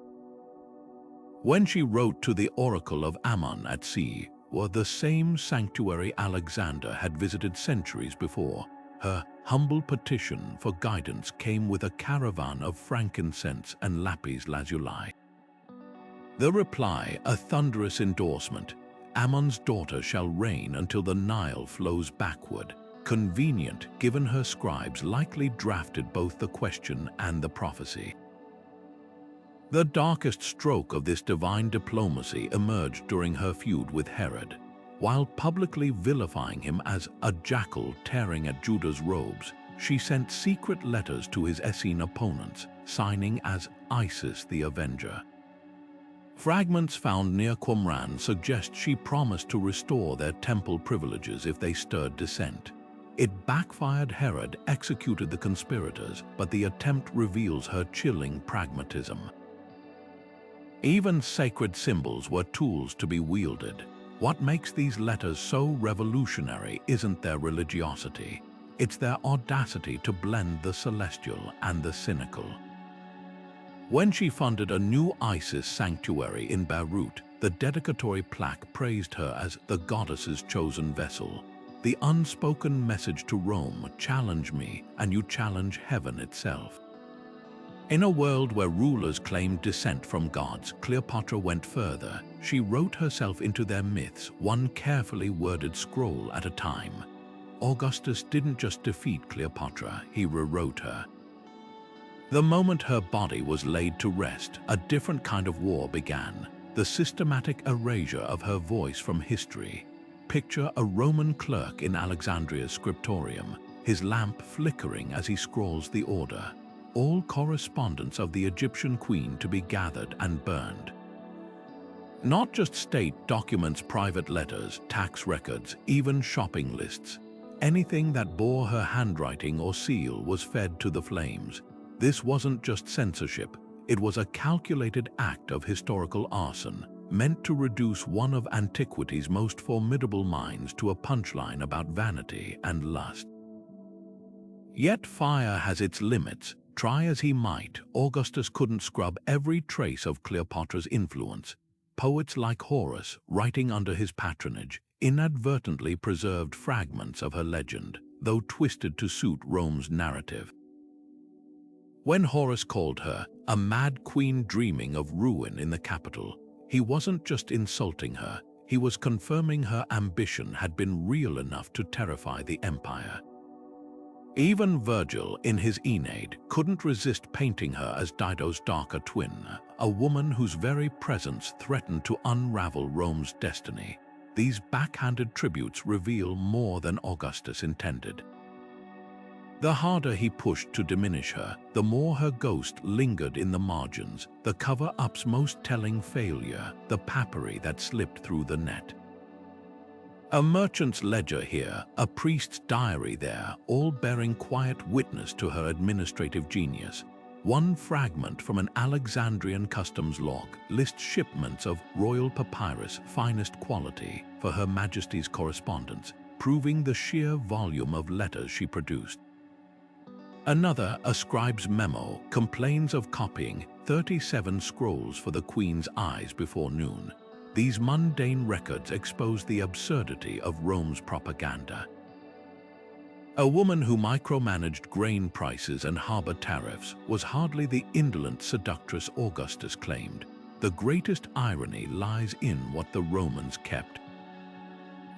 When she wrote to the Oracle of Ammon at sea, were the same sanctuary Alexander had visited centuries before, her humble petition for guidance came with a caravan of frankincense and lapis lazuli. The reply, a thunderous endorsement: Ammon's daughter shall reign until the Nile flows backward. Convenient, given her scribes likely drafted both the question and the prophecy. The darkest stroke of this divine diplomacy emerged during her feud with Herod. While publicly vilifying him as a jackal tearing at Judah's robes, she sent secret letters to his Essene opponents, signing as Isis the Avenger. Fragments found near Qumran suggest she promised to restore their temple privileges if they stirred dissent. It backfired. Herod executed the conspirators, but the attempt reveals her chilling pragmatism. Even sacred symbols were tools to be wielded. What makes these letters so revolutionary isn't their religiosity, it's their audacity to blend the celestial and the cynical. When she funded a new Isis sanctuary in Beirut, the dedicatory plaque praised her as the goddess's chosen vessel. The unspoken message to Rome: challenge me, and you challenge heaven itself. In a world where rulers claimed descent from gods, Cleopatra went further. She wrote herself into their myths, one carefully worded scroll at a time. Augustus didn't just defeat Cleopatra, he rewrote her. The moment her body was laid to rest, a different kind of war began, the systematic erasure of her voice from history. Picture a Roman clerk in Alexandria's scriptorium, his lamp flickering as he scrawls the order. All correspondence of the Egyptian queen to be gathered and burned. Not just state documents, private letters, tax records, even shopping lists. Anything that bore her handwriting or seal was fed to the flames. This wasn't just censorship, it was a calculated act of historical arson, meant to reduce one of antiquity's most formidable minds to a punchline about vanity and lust. Yet fire has its limits. Try as he might, Augustus couldn't scrub every trace of Cleopatra's influence. Poets like Horace, writing under his patronage, inadvertently preserved fragments of her legend, though twisted to suit Rome's narrative. When Horace called her a mad queen dreaming of ruin in the capital, he wasn't just insulting her, he was confirming her ambition had been real enough to terrify the empire. Even Virgil, in his Aeneid, couldn't resist painting her as Dido's darker twin, a woman whose very presence threatened to unravel Rome's destiny. These backhanded tributes reveal more than Augustus intended. The harder he pushed to diminish her, the more her ghost lingered in the margins, the cover-up's most telling failure, the papyri that slipped through the net. A merchant's ledger here, a priest's diary there, all bearing quiet witness to her administrative genius. One fragment from an Alexandrian customs log lists shipments of royal papyrus, finest quality, for Her Majesty's correspondence, proving the sheer volume of letters she produced. Another, a scribe's memo, complains of copying 37 scrolls for the Queen's eyes before noon. These mundane records expose the absurdity of Rome's propaganda. A woman who micromanaged grain prices and harbor tariffs was hardly the indolent seductress Augustus claimed. The greatest irony lies in what the Romans kept.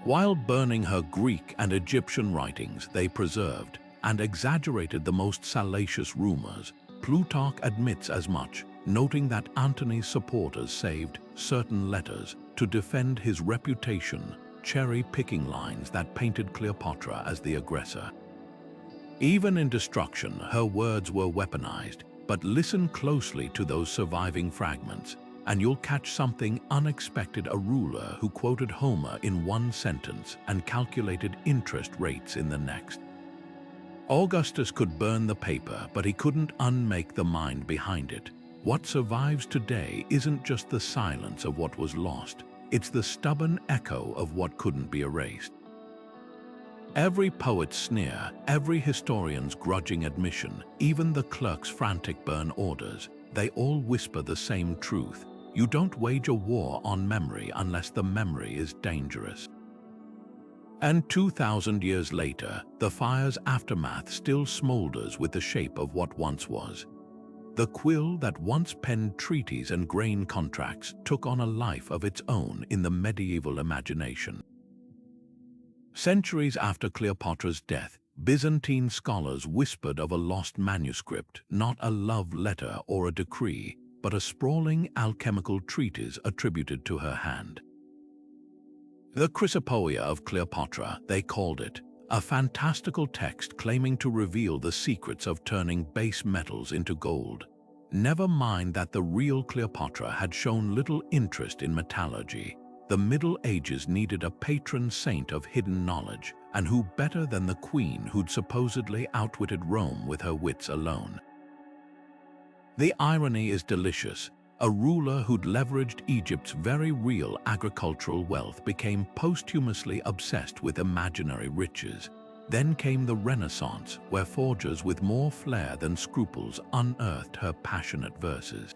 While burning her Greek and Egyptian writings, they preserved and exaggerated the most salacious rumors. Plutarch admits as much, noting that Antony's supporters saved certain letters to defend his reputation, cherry-picking lines that painted Cleopatra as the aggressor. Even in destruction, her words were weaponized, but listen closely to those surviving fragments, and you'll catch something unexpected: a ruler who quoted Homer in one sentence and calculated interest rates in the next. Augustus could burn the paper, but he couldn't unmake the mind behind it. What survives today isn't just the silence of what was lost, it's the stubborn echo of what couldn't be erased. Every poet's sneer, every historian's grudging admission, even the clerk's frantic burn orders, they all whisper the same truth: you don't wage a war on memory unless the memory is dangerous. And 2,000 years later, the fire's aftermath still smolders with the shape of what once was. The quill that once penned treaties and grain contracts took on a life of its own in the medieval imagination. Centuries after Cleopatra's death, Byzantine scholars whispered of a lost manuscript, not a love letter or a decree, but a sprawling alchemical treatise attributed to her hand. The Chrysopoeia of Cleopatra, they called it, a fantastical text claiming to reveal the secrets of turning base metals into gold. Never mind that the real Cleopatra had shown little interest in metallurgy. The Middle Ages needed a patron saint of hidden knowledge, and who better than the queen who'd supposedly outwitted Rome with her wits alone. The irony is delicious. A ruler who'd leveraged Egypt's very real agricultural wealth became posthumously obsessed with imaginary riches. Then came the Renaissance, where forgers with more flair than scruples unearthed her passionate verses.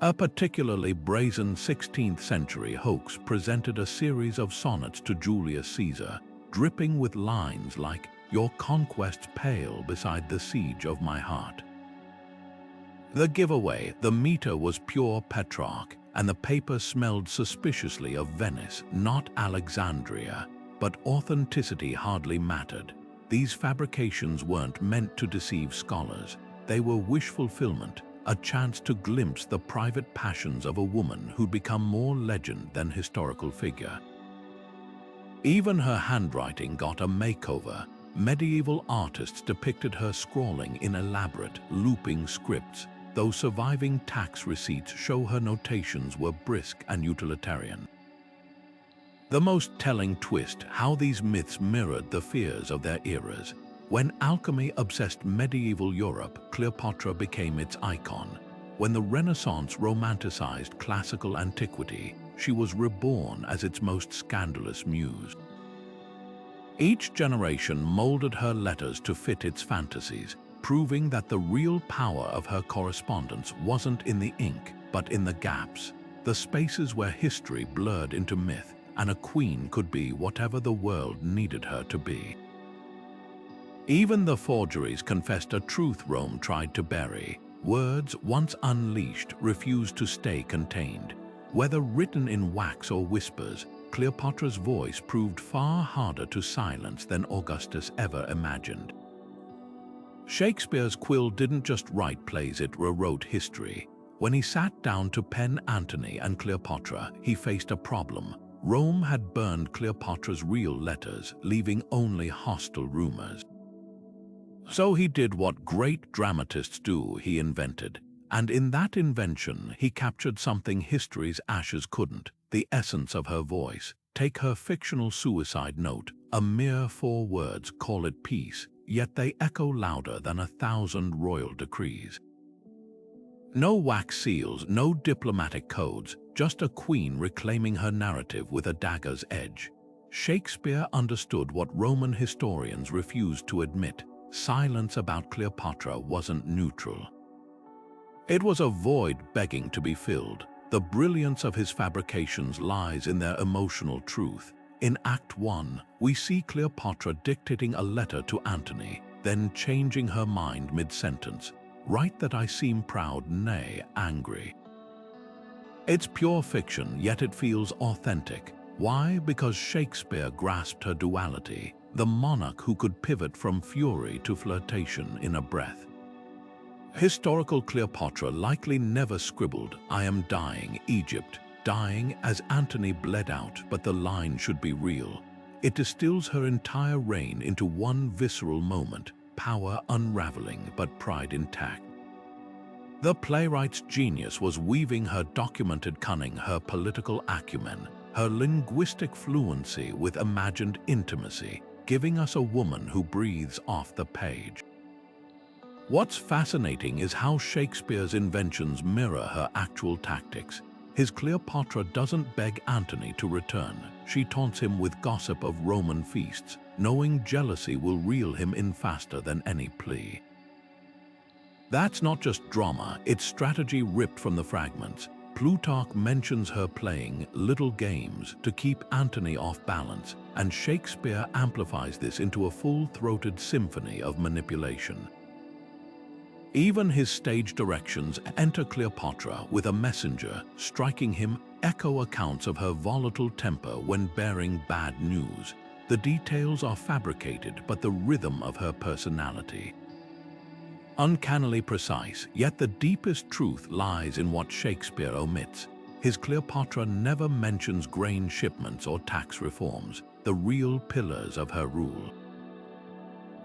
A particularly brazen 16th century hoax presented a series of sonnets to Julius Caesar, dripping with lines like, "Your conquests pale beside the siege of my heart." The giveaway, the meter was pure Petrarch, and the paper smelled suspiciously of Venice, not Alexandria. But authenticity hardly mattered. These fabrications weren't meant to deceive scholars. They were wish fulfillment, a chance to glimpse the private passions of a woman who'd become more legend than historical figure. Even her handwriting got a makeover. Medieval artists depicted her scrawling in elaborate, looping scripts, though surviving tax receipts show her notations were brisk and utilitarian. The most telling twist, how these myths mirrored the fears of their eras. When alchemy obsessed medieval Europe, Cleopatra became its icon. When the Renaissance romanticized classical antiquity, she was reborn as its most scandalous muse. Each generation molded her letters to fit its fantasies, proving that the real power of her correspondence wasn't in the ink, but in the gaps, the spaces where history blurred into myth, and a queen could be whatever the world needed her to be. Even the forgeries confessed a truth Rome tried to bury. Words, once unleashed, refused to stay contained. Whether written in wax or whispers, Cleopatra's voice proved far harder to silence than Augustus ever imagined. Shakespeare's quill didn't just write plays, it rewrote history. When he sat down to pen Antony and Cleopatra, he faced a problem. Rome had burned Cleopatra's real letters, leaving only hostile rumors. So he did what great dramatists do, he invented. And in that invention, he captured something history's ashes couldn't, the essence of her voice. Take her fictional suicide note, a mere 4 words, call it peace, yet they echo louder than 1,000 royal decrees. No wax seals, no diplomatic codes, just a queen reclaiming her narrative with a dagger's edge. Shakespeare understood what Roman historians refused to admit. Silence about Cleopatra wasn't neutral. It was a void begging to be filled. The brilliance of his fabrications lies in their emotional truth. In Act 1, we see Cleopatra dictating a letter to Antony, then changing her mind mid-sentence. Write that I seem proud, nay, angry. It's pure fiction, yet it feels authentic. Why? Because Shakespeare grasped her duality, the monarch who could pivot from fury to flirtation in a breath. Historical Cleopatra likely never scribbled, I am dying, Egypt, dying as Antony bled out, but the line should be real. It distills her entire reign into one visceral moment, power unraveling but pride intact. The playwright's genius was weaving her documented cunning, her political acumen, her linguistic fluency with imagined intimacy, giving us a woman who breathes off the page. What's fascinating is how Shakespeare's inventions mirror her actual tactics. His Cleopatra doesn't beg Antony to return. She taunts him with gossip of Roman feasts, knowing jealousy will reel him in faster than any plea. That's not just drama, it's strategy ripped from the fragments. Plutarch mentions her playing little games to keep Antony off balance, and Shakespeare amplifies this into a full-throated symphony of manipulation. Even his stage directions, Enter Cleopatra with a messenger, striking him, echo accounts of her volatile temper when bearing bad news. The details are fabricated, but the rhythm of her personality. Uncannily precise, yet the deepest truth lies in what Shakespeare omits. His Cleopatra never mentions grain shipments or tax reforms, the real pillars of her rule.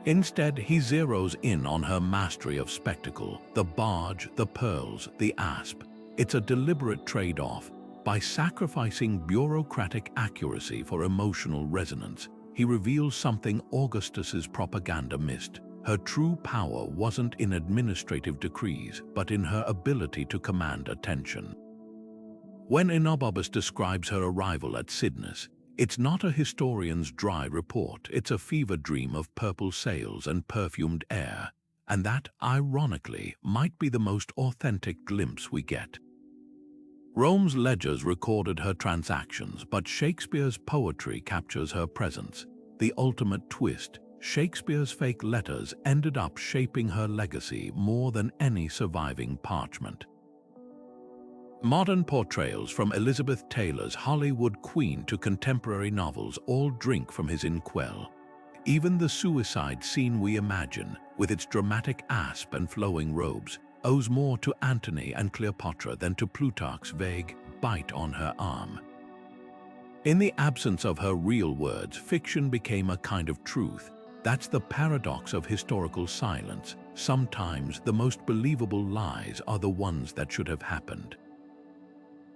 Instead, he zeroes in on her mastery of spectacle, the barge, the pearls, the asp. It's a deliberate trade-off. By sacrificing bureaucratic accuracy for emotional resonance, he reveals something Augustus's propaganda missed. Her true power wasn't in administrative decrees, but in her ability to command attention. When Enobobus describes her arrival at Cydnus, it's not a historian's dry report, it's a fever dream of purple sails and perfumed air, and that, ironically, might be the most authentic glimpse we get. Rome's ledgers recorded her transactions, but Shakespeare's poetry captures her presence. The ultimate twist, Shakespeare's fake letters ended up shaping her legacy more than any surviving parchment. Modern portrayals, from Elizabeth Taylor's Hollywood Queen to contemporary novels, all drink from his inkwell. Even the suicide scene we imagine, with its dramatic asp and flowing robes, owes more to Antony and Cleopatra than to Plutarch's vague bite on her arm. In the absence of her real words, fiction became a kind of truth. That's the paradox of historical silence. Sometimes the most believable lies are the ones that should have happened.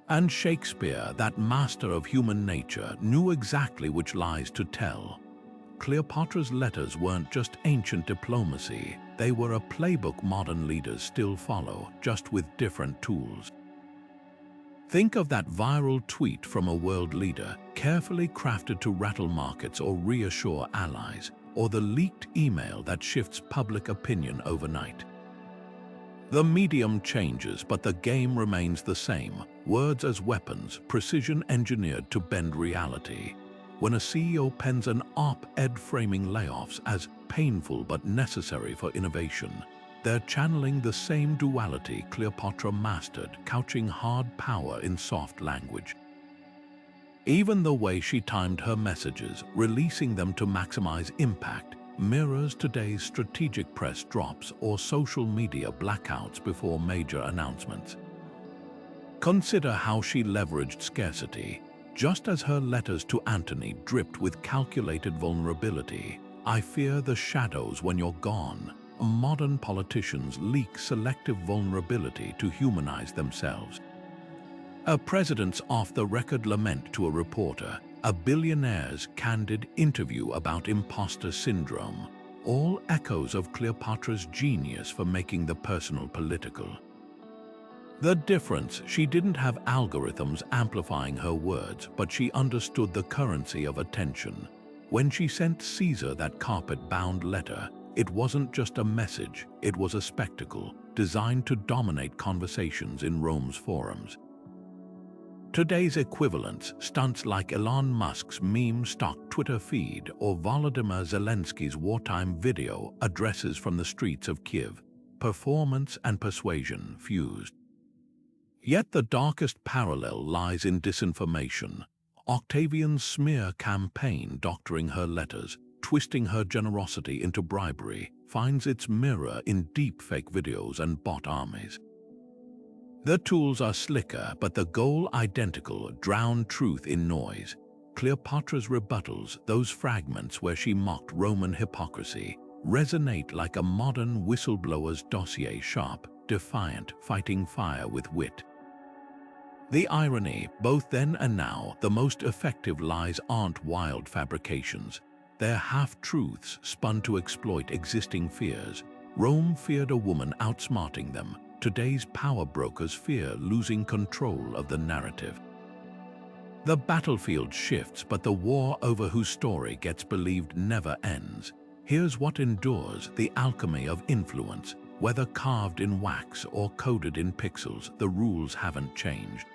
And Shakespeare, that master of human nature, knew exactly which lies to tell. Cleopatra's letters weren't just ancient diplomacy, they were a playbook modern leaders still follow, just with different tools. Think of that viral tweet from a world leader, carefully crafted to rattle markets or reassure allies, or the leaked email that shifts public opinion overnight. The medium changes, but the game remains the same. Words as weapons, precision engineered to bend reality. When a CEO pens an op-ed framing layoffs as painful but necessary for innovation, they're channeling the same duality Cleopatra mastered, couching hard power in soft language. Even the way she timed her messages, releasing them to maximize impact, mirrors today's strategic press drops or social media blackouts before major announcements. Consider how she leveraged scarcity. Just as her letters to Antony dripped with calculated vulnerability, "I fear the shadows when you're gone." Modern politicians leak selective vulnerability to humanize themselves. A president's off-the-record lament to a reporter, a billionaire's candid interview about imposter syndrome, all echoes of Cleopatra's genius for making the personal political. The difference, she didn't have algorithms amplifying her words, but she understood the currency of attention. When she sent Caesar that carpet-bound letter, it wasn't just a message, it was a spectacle, designed to dominate conversations in Rome's forums. Today's equivalents, stunts like Elon Musk's meme-stock Twitter feed or Volodymyr Zelensky's wartime video addresses from the streets of Kiev, performance and persuasion fused. Yet the darkest parallel lies in disinformation. Octavian's smear campaign, doctoring her letters, twisting her generosity into bribery, finds its mirror in deepfake videos and bot armies. The tools are slicker, but the goal identical: drown truth in noise. Cleopatra's rebuttals, those fragments where she mocked Roman hypocrisy, resonate like a modern whistleblower's dossier, sharp, defiant, fighting fire with wit. The irony, both then and now, the most effective lies aren't wild fabrications. They're half-truths spun to exploit existing fears. Rome feared a woman outsmarting them. Today's power brokers fear losing control of the narrative. The battlefield shifts, but the war over whose story gets believed never ends. Here's what endures: the alchemy of influence. Whether carved in wax or coded in pixels, the rules haven't changed.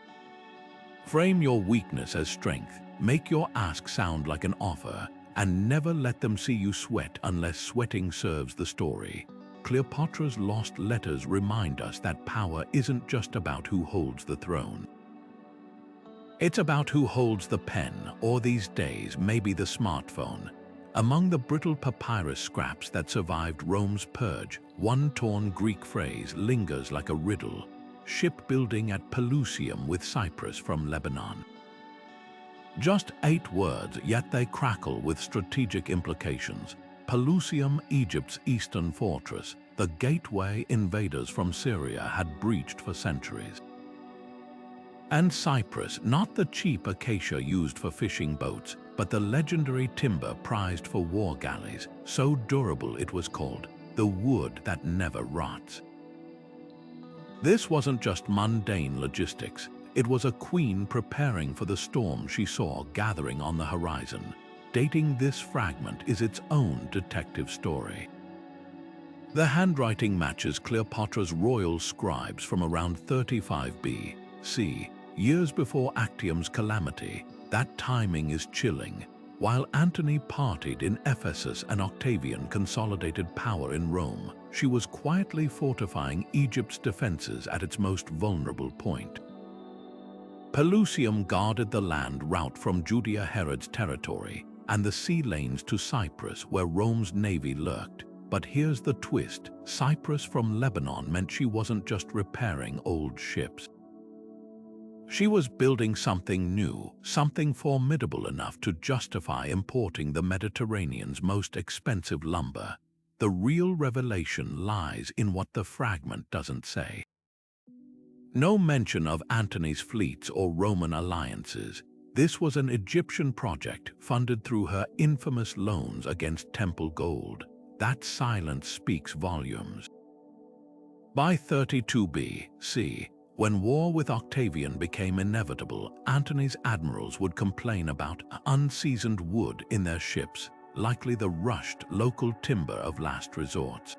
Frame your weakness as strength, make your ask sound like an offer, and never let them see you sweat unless sweating serves the story. Cleopatra's lost letters remind us that power isn't just about who holds the throne. It's about who holds the pen, or these days, maybe the smartphone. Among the brittle papyrus scraps that survived Rome's purge, one torn Greek phrase lingers like a riddle: shipbuilding at Pelusium with Cyprus from Lebanon. Just 8 words, yet they crackle with strategic implications. Pelusium, Egypt's eastern fortress, the gateway invaders from Syria had breached for centuries. And Cyprus, not the cheap acacia used for fishing boats, but the legendary timber prized for war galleys, so durable it was called the wood that never rots. This wasn't just mundane logistics. It was a queen preparing for the storm she saw gathering on the horizon. Dating this fragment is its own detective story. The handwriting matches Cleopatra's royal scribes from around 35 B.C., years before Actium's calamity. That timing is chilling. While Antony partied in Ephesus and Octavian consolidated power in Rome, she was quietly fortifying Egypt's defenses at its most vulnerable point. Pelusium guarded the land route from Judea Herod's territory and the sea lanes to Cyprus, where Rome's navy lurked. But here's the twist: Cyprus from Lebanon meant she wasn't just repairing old ships. She was building something new, something formidable enough to justify importing the Mediterranean's most expensive lumber. The real revelation lies in what the fragment doesn't say. No mention of Antony's fleets or Roman alliances. This was an Egyptian project funded through her infamous loans against temple gold. That silence speaks volumes. By 32 B.C., when war with Octavian became inevitable, Antony's admirals would complain about unseasoned wood in their ships, likely the rushed local timber of last resorts.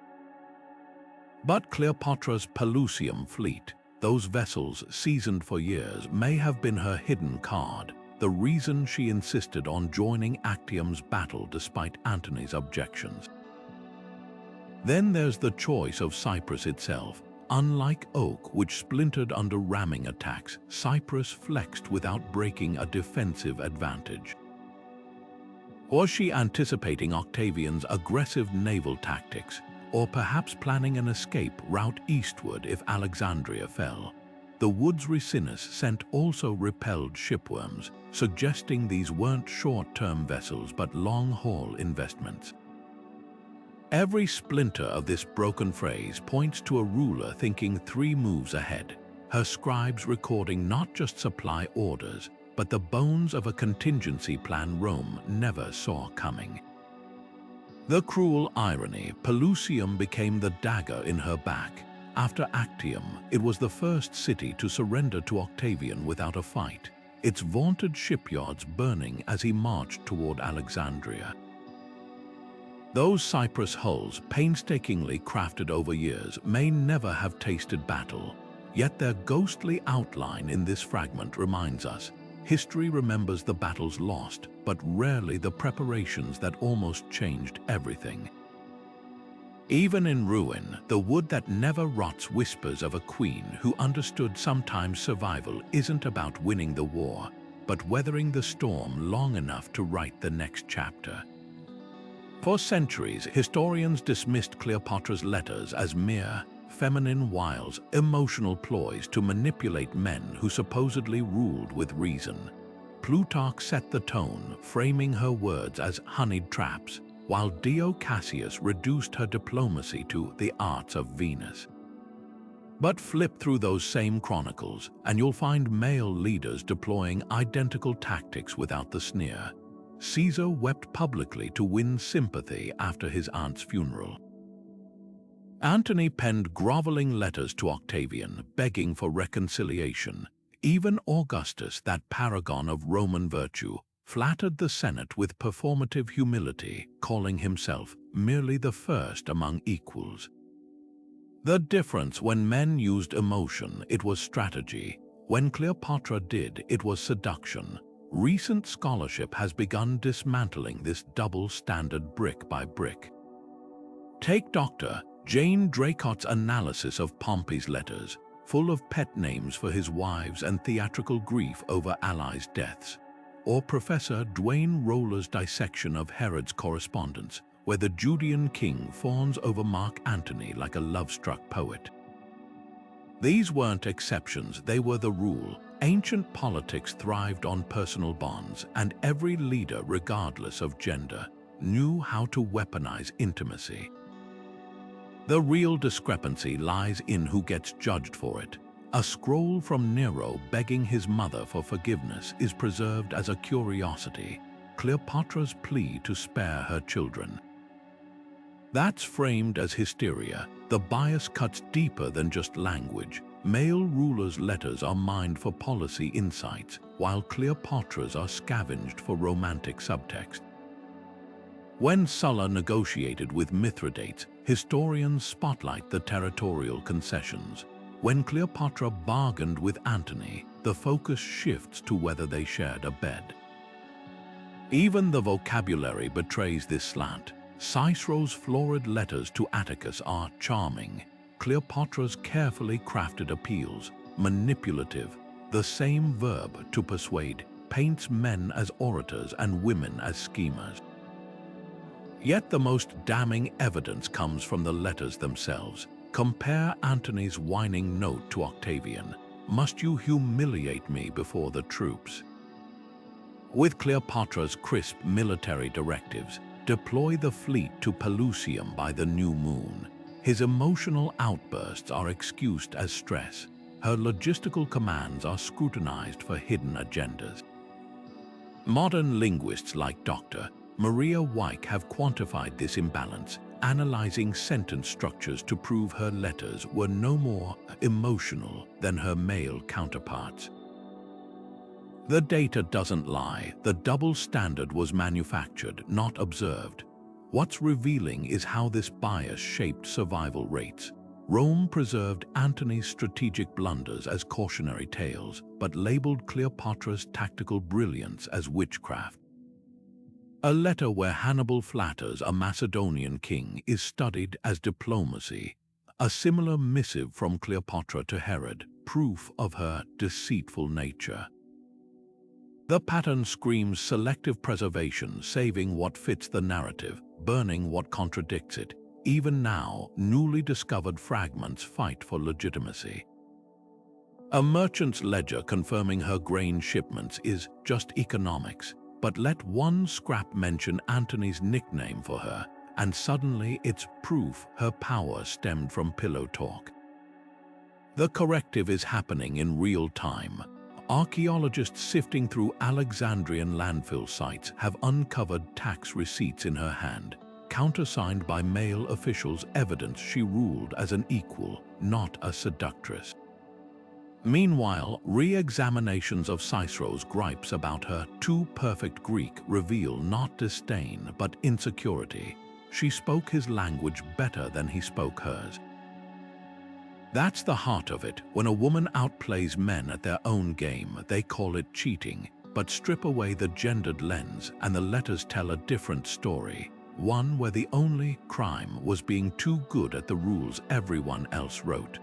But Cleopatra's Pelusium fleet, those vessels seasoned for years, may have been her hidden card, the reason she insisted on joining Actium's battle despite Antony's objections. Then there's the choice of Cyprus itself. Unlike oak, which splintered under ramming attacks, Cyprus flexed without breaking a defensive advantage. Was she anticipating Octavian's aggressive naval tactics, or perhaps planning an escape route eastward if Alexandria fell? The wood's Ricinus scent also repelled shipworms, suggesting these weren't short-term vessels but long-haul investments. Every splinter of this broken phrase points to a ruler thinking 3 moves ahead, her scribes recording not just supply orders, but the bones of a contingency plan Rome never saw coming. The cruel irony, Pelusium became the dagger in her back. After Actium, it was the first city to surrender to Octavian without a fight, its vaunted shipyards burning as he marched toward Alexandria. Those Cyprus hulls, painstakingly crafted over years, may never have tasted battle, yet their ghostly outline in this fragment reminds us. History remembers the battles lost, but rarely the preparations that almost changed everything. Even in ruin, the wood that never rots whispers of a queen who understood sometimes survival isn't about winning the war, but weathering the storm long enough to write the next chapter. For centuries, historians dismissed Cleopatra's letters as mere feminine wiles, emotional ploys to manipulate men who supposedly ruled with reason. Plutarch set the tone, framing her words as honeyed traps, while Dio Cassius reduced her diplomacy to the arts of Venus. But flip through those same chronicles, and you'll find male leaders deploying identical tactics without the sneer. Caesar wept publicly to win sympathy after his aunt's funeral. Antony penned groveling letters to Octavian, begging for reconciliation. Even Augustus, that paragon of Roman virtue, flattered the Senate with performative humility, calling himself merely the first among equals. The difference: when men used emotion, it was strategy. When Cleopatra did, it was seduction. Recent scholarship has begun dismantling this double standard brick by brick. Take Dr. Jane Draycott's analysis of Pompey's letters, full of pet names for his wives and theatrical grief over allies' deaths, or Professor Dwayne Roller's dissection of Herod's correspondence, where the Judean king fawns over Mark Antony like a love-struck poet. These weren't exceptions, they were the rule. Ancient politics thrived on personal bonds, and every leader, regardless of gender, knew how to weaponize intimacy. The real discrepancy lies in who gets judged for it. A scroll from Nero begging his mother for forgiveness is preserved as a curiosity, Cleopatra's plea to spare her children. That's framed as hysteria. The bias cuts deeper than just language. Male rulers' letters are mined for policy insights, while Cleopatra's are scavenged for romantic subtext. When Sulla negotiated with Mithridates, historians spotlight the territorial concessions. When Cleopatra bargained with Antony, the focus shifts to whether they shared a bed. Even the vocabulary betrays this slant. Cicero's florid letters to Atticus are charming. Cleopatra's carefully crafted appeals, manipulative. The same verb, to persuade, paints men as orators and women as schemers. Yet the most damning evidence comes from the letters themselves. Compare Antony's whining note to Octavian. must you humiliate me before the troops? With Cleopatra's crisp military directives, deploy the fleet to Pelusium by the new moon, his emotional outbursts are excused as stress. Her logistical commands are scrutinized for hidden agendas. Modern linguists like Dr. Maria Weick have quantified this imbalance, analyzing sentence structures to prove her letters were no more emotional than her male counterparts. The data doesn't lie. The double standard was manufactured, not observed. What's revealing is how this bias shaped survival rates. Rome preserved Antony's strategic blunders as cautionary tales, but labeled Cleopatra's tactical brilliance as witchcraft. A letter where Hannibal flatters a Macedonian king is studied as diplomacy. A similar missive from Cleopatra to Herod, proof of her deceitful nature. The pattern screams selective preservation, saving what fits the narrative, burning what contradicts it. Even now, newly discovered fragments fight for legitimacy. A merchant's ledger confirming her grain shipments is just economics, but let one scrap mention Antony's nickname for her, and suddenly it's proof her power stemmed from pillow talk. The corrective is happening in real time. Archaeologists sifting through Alexandrian landfill sites have uncovered tax receipts in her hand, countersigned by male officials, evidence she ruled as an equal, not a seductress. Meanwhile, re-examinations of Cicero's gripes about her too perfect Greek reveal not disdain but insecurity. She spoke his language better than he spoke hers. That's the heart of it. When a woman outplays men at their own game, they call it cheating, but strip away the gendered lens and the letters tell a different story. One where the only crime was being too good at the rules everyone else wrote.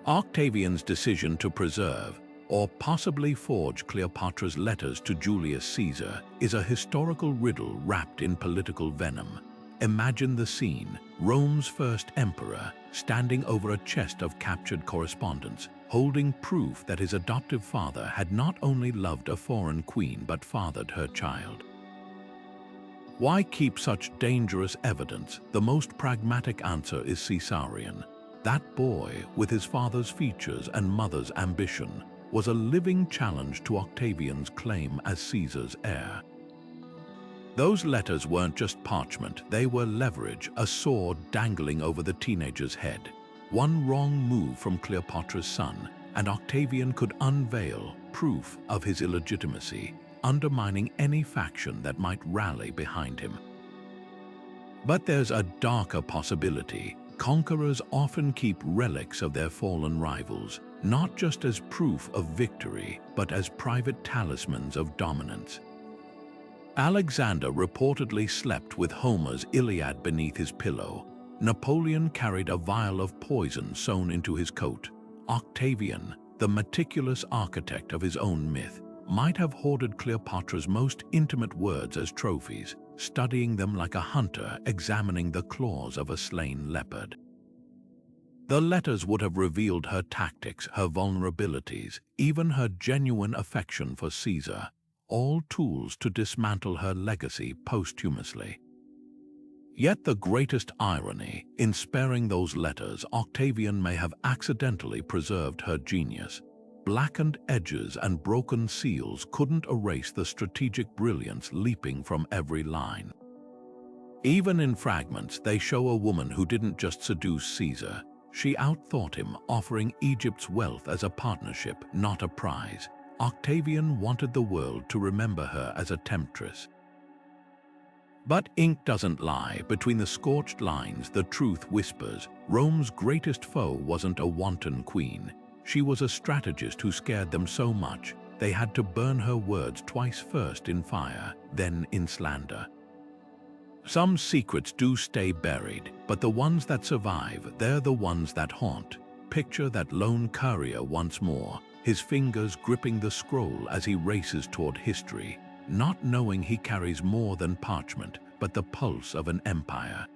Octavian's decision to preserve, or possibly forge Cleopatra's letters to Julius Caesar is a historical riddle wrapped in political venom. Imagine the scene: Rome's first emperor standing over a chest of captured correspondence, holding proof that his adoptive father had not only loved a foreign queen but fathered her child. Why keep such dangerous evidence? The most pragmatic answer is Caesarion. That boy, with his father's features and mother's ambition, was a living challenge to Octavian's claim as Caesar's heir. Those letters weren't just parchment, they were leverage, a sword dangling over the teenager's head. One wrong move from Cleopatra's son, and Octavian could unveil proof of his illegitimacy, undermining any faction that might rally behind him. But there's a darker possibility. Conquerors often keep relics of their fallen rivals, not just as proof of victory, but as private talismans of dominance. Alexander reportedly slept with Homer's Iliad beneath his pillow. Napoleon carried a vial of poison sewn into his coat. Octavian, the meticulous architect of his own myth, might have hoarded Cleopatra's most intimate words as trophies, studying them like a hunter examining the claws of a slain leopard. The letters would have revealed her tactics, her vulnerabilities, even her genuine affection for Caesar, all tools to dismantle her legacy posthumously. Yet the greatest irony, in sparing those letters, Octavian may have accidentally preserved her genius. Blackened edges and broken seals couldn't erase the strategic brilliance leaping from every line. Even in fragments, they show a woman who didn't just seduce Caesar. She outthought him, offering Egypt's wealth as a partnership, not a prize. Octavian wanted the world to remember her as a temptress. But ink doesn't lie. Between the scorched lines, the truth whispers. Rome's greatest foe wasn't a wanton queen. She was a strategist who scared them so much, they had to burn her words twice, first in fire, then in slander. Some secrets do stay buried, but the ones that survive, they're the ones that haunt. Picture that lone courier once more, his fingers gripping the scroll as he races toward history, not knowing he carries more than parchment, but the pulse of an empire.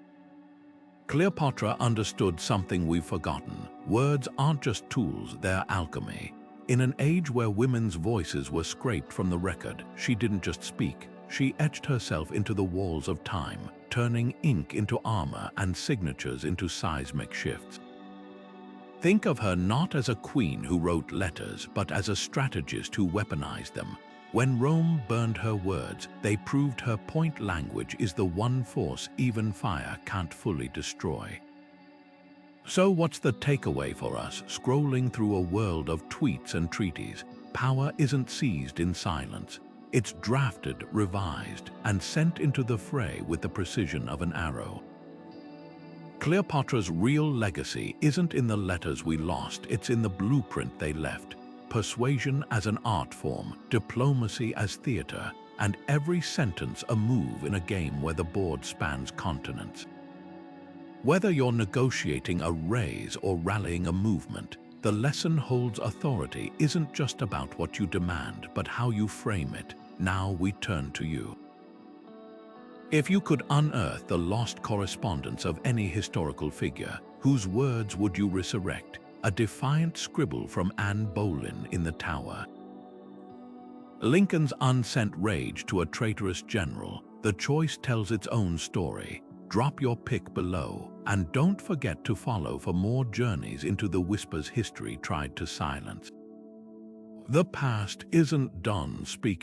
Cleopatra understood something we've forgotten. Words aren't just tools, they're alchemy. In an age where women's voices were scraped from the record, she didn't just speak. She etched herself into the walls of time, turning ink into armor and signatures into seismic shifts. Think of her not as a queen who wrote letters, but as a strategist who weaponized them. When Rome burned her words, they proved her point language is the one force even fire can't fully destroy. So what's the takeaway for us, scrolling through a world of tweets and treaties? Power isn't seized in silence. It's drafted, revised, and sent into the fray with the precision of an arrow. Cleopatra's real legacy isn't in the letters we lost, it's in the blueprint they left. Persuasion as an art form, diplomacy as theater, and every sentence a move in a game where the board spans continents. Whether you're negotiating a raise or rallying a movement, the lesson holds authority isn't just about what you demand, but how you frame it. Now we turn to you. If you could unearth the lost correspondence of any historical figure, whose words would you resurrect? A defiant scribble from Anne Boleyn in the Tower. Lincoln's unsent rage to a traitorous general. The choice tells its own story. Drop your pick below, and don't forget to follow for more journeys into the whispers history tried to silence. The past isn't done speaking.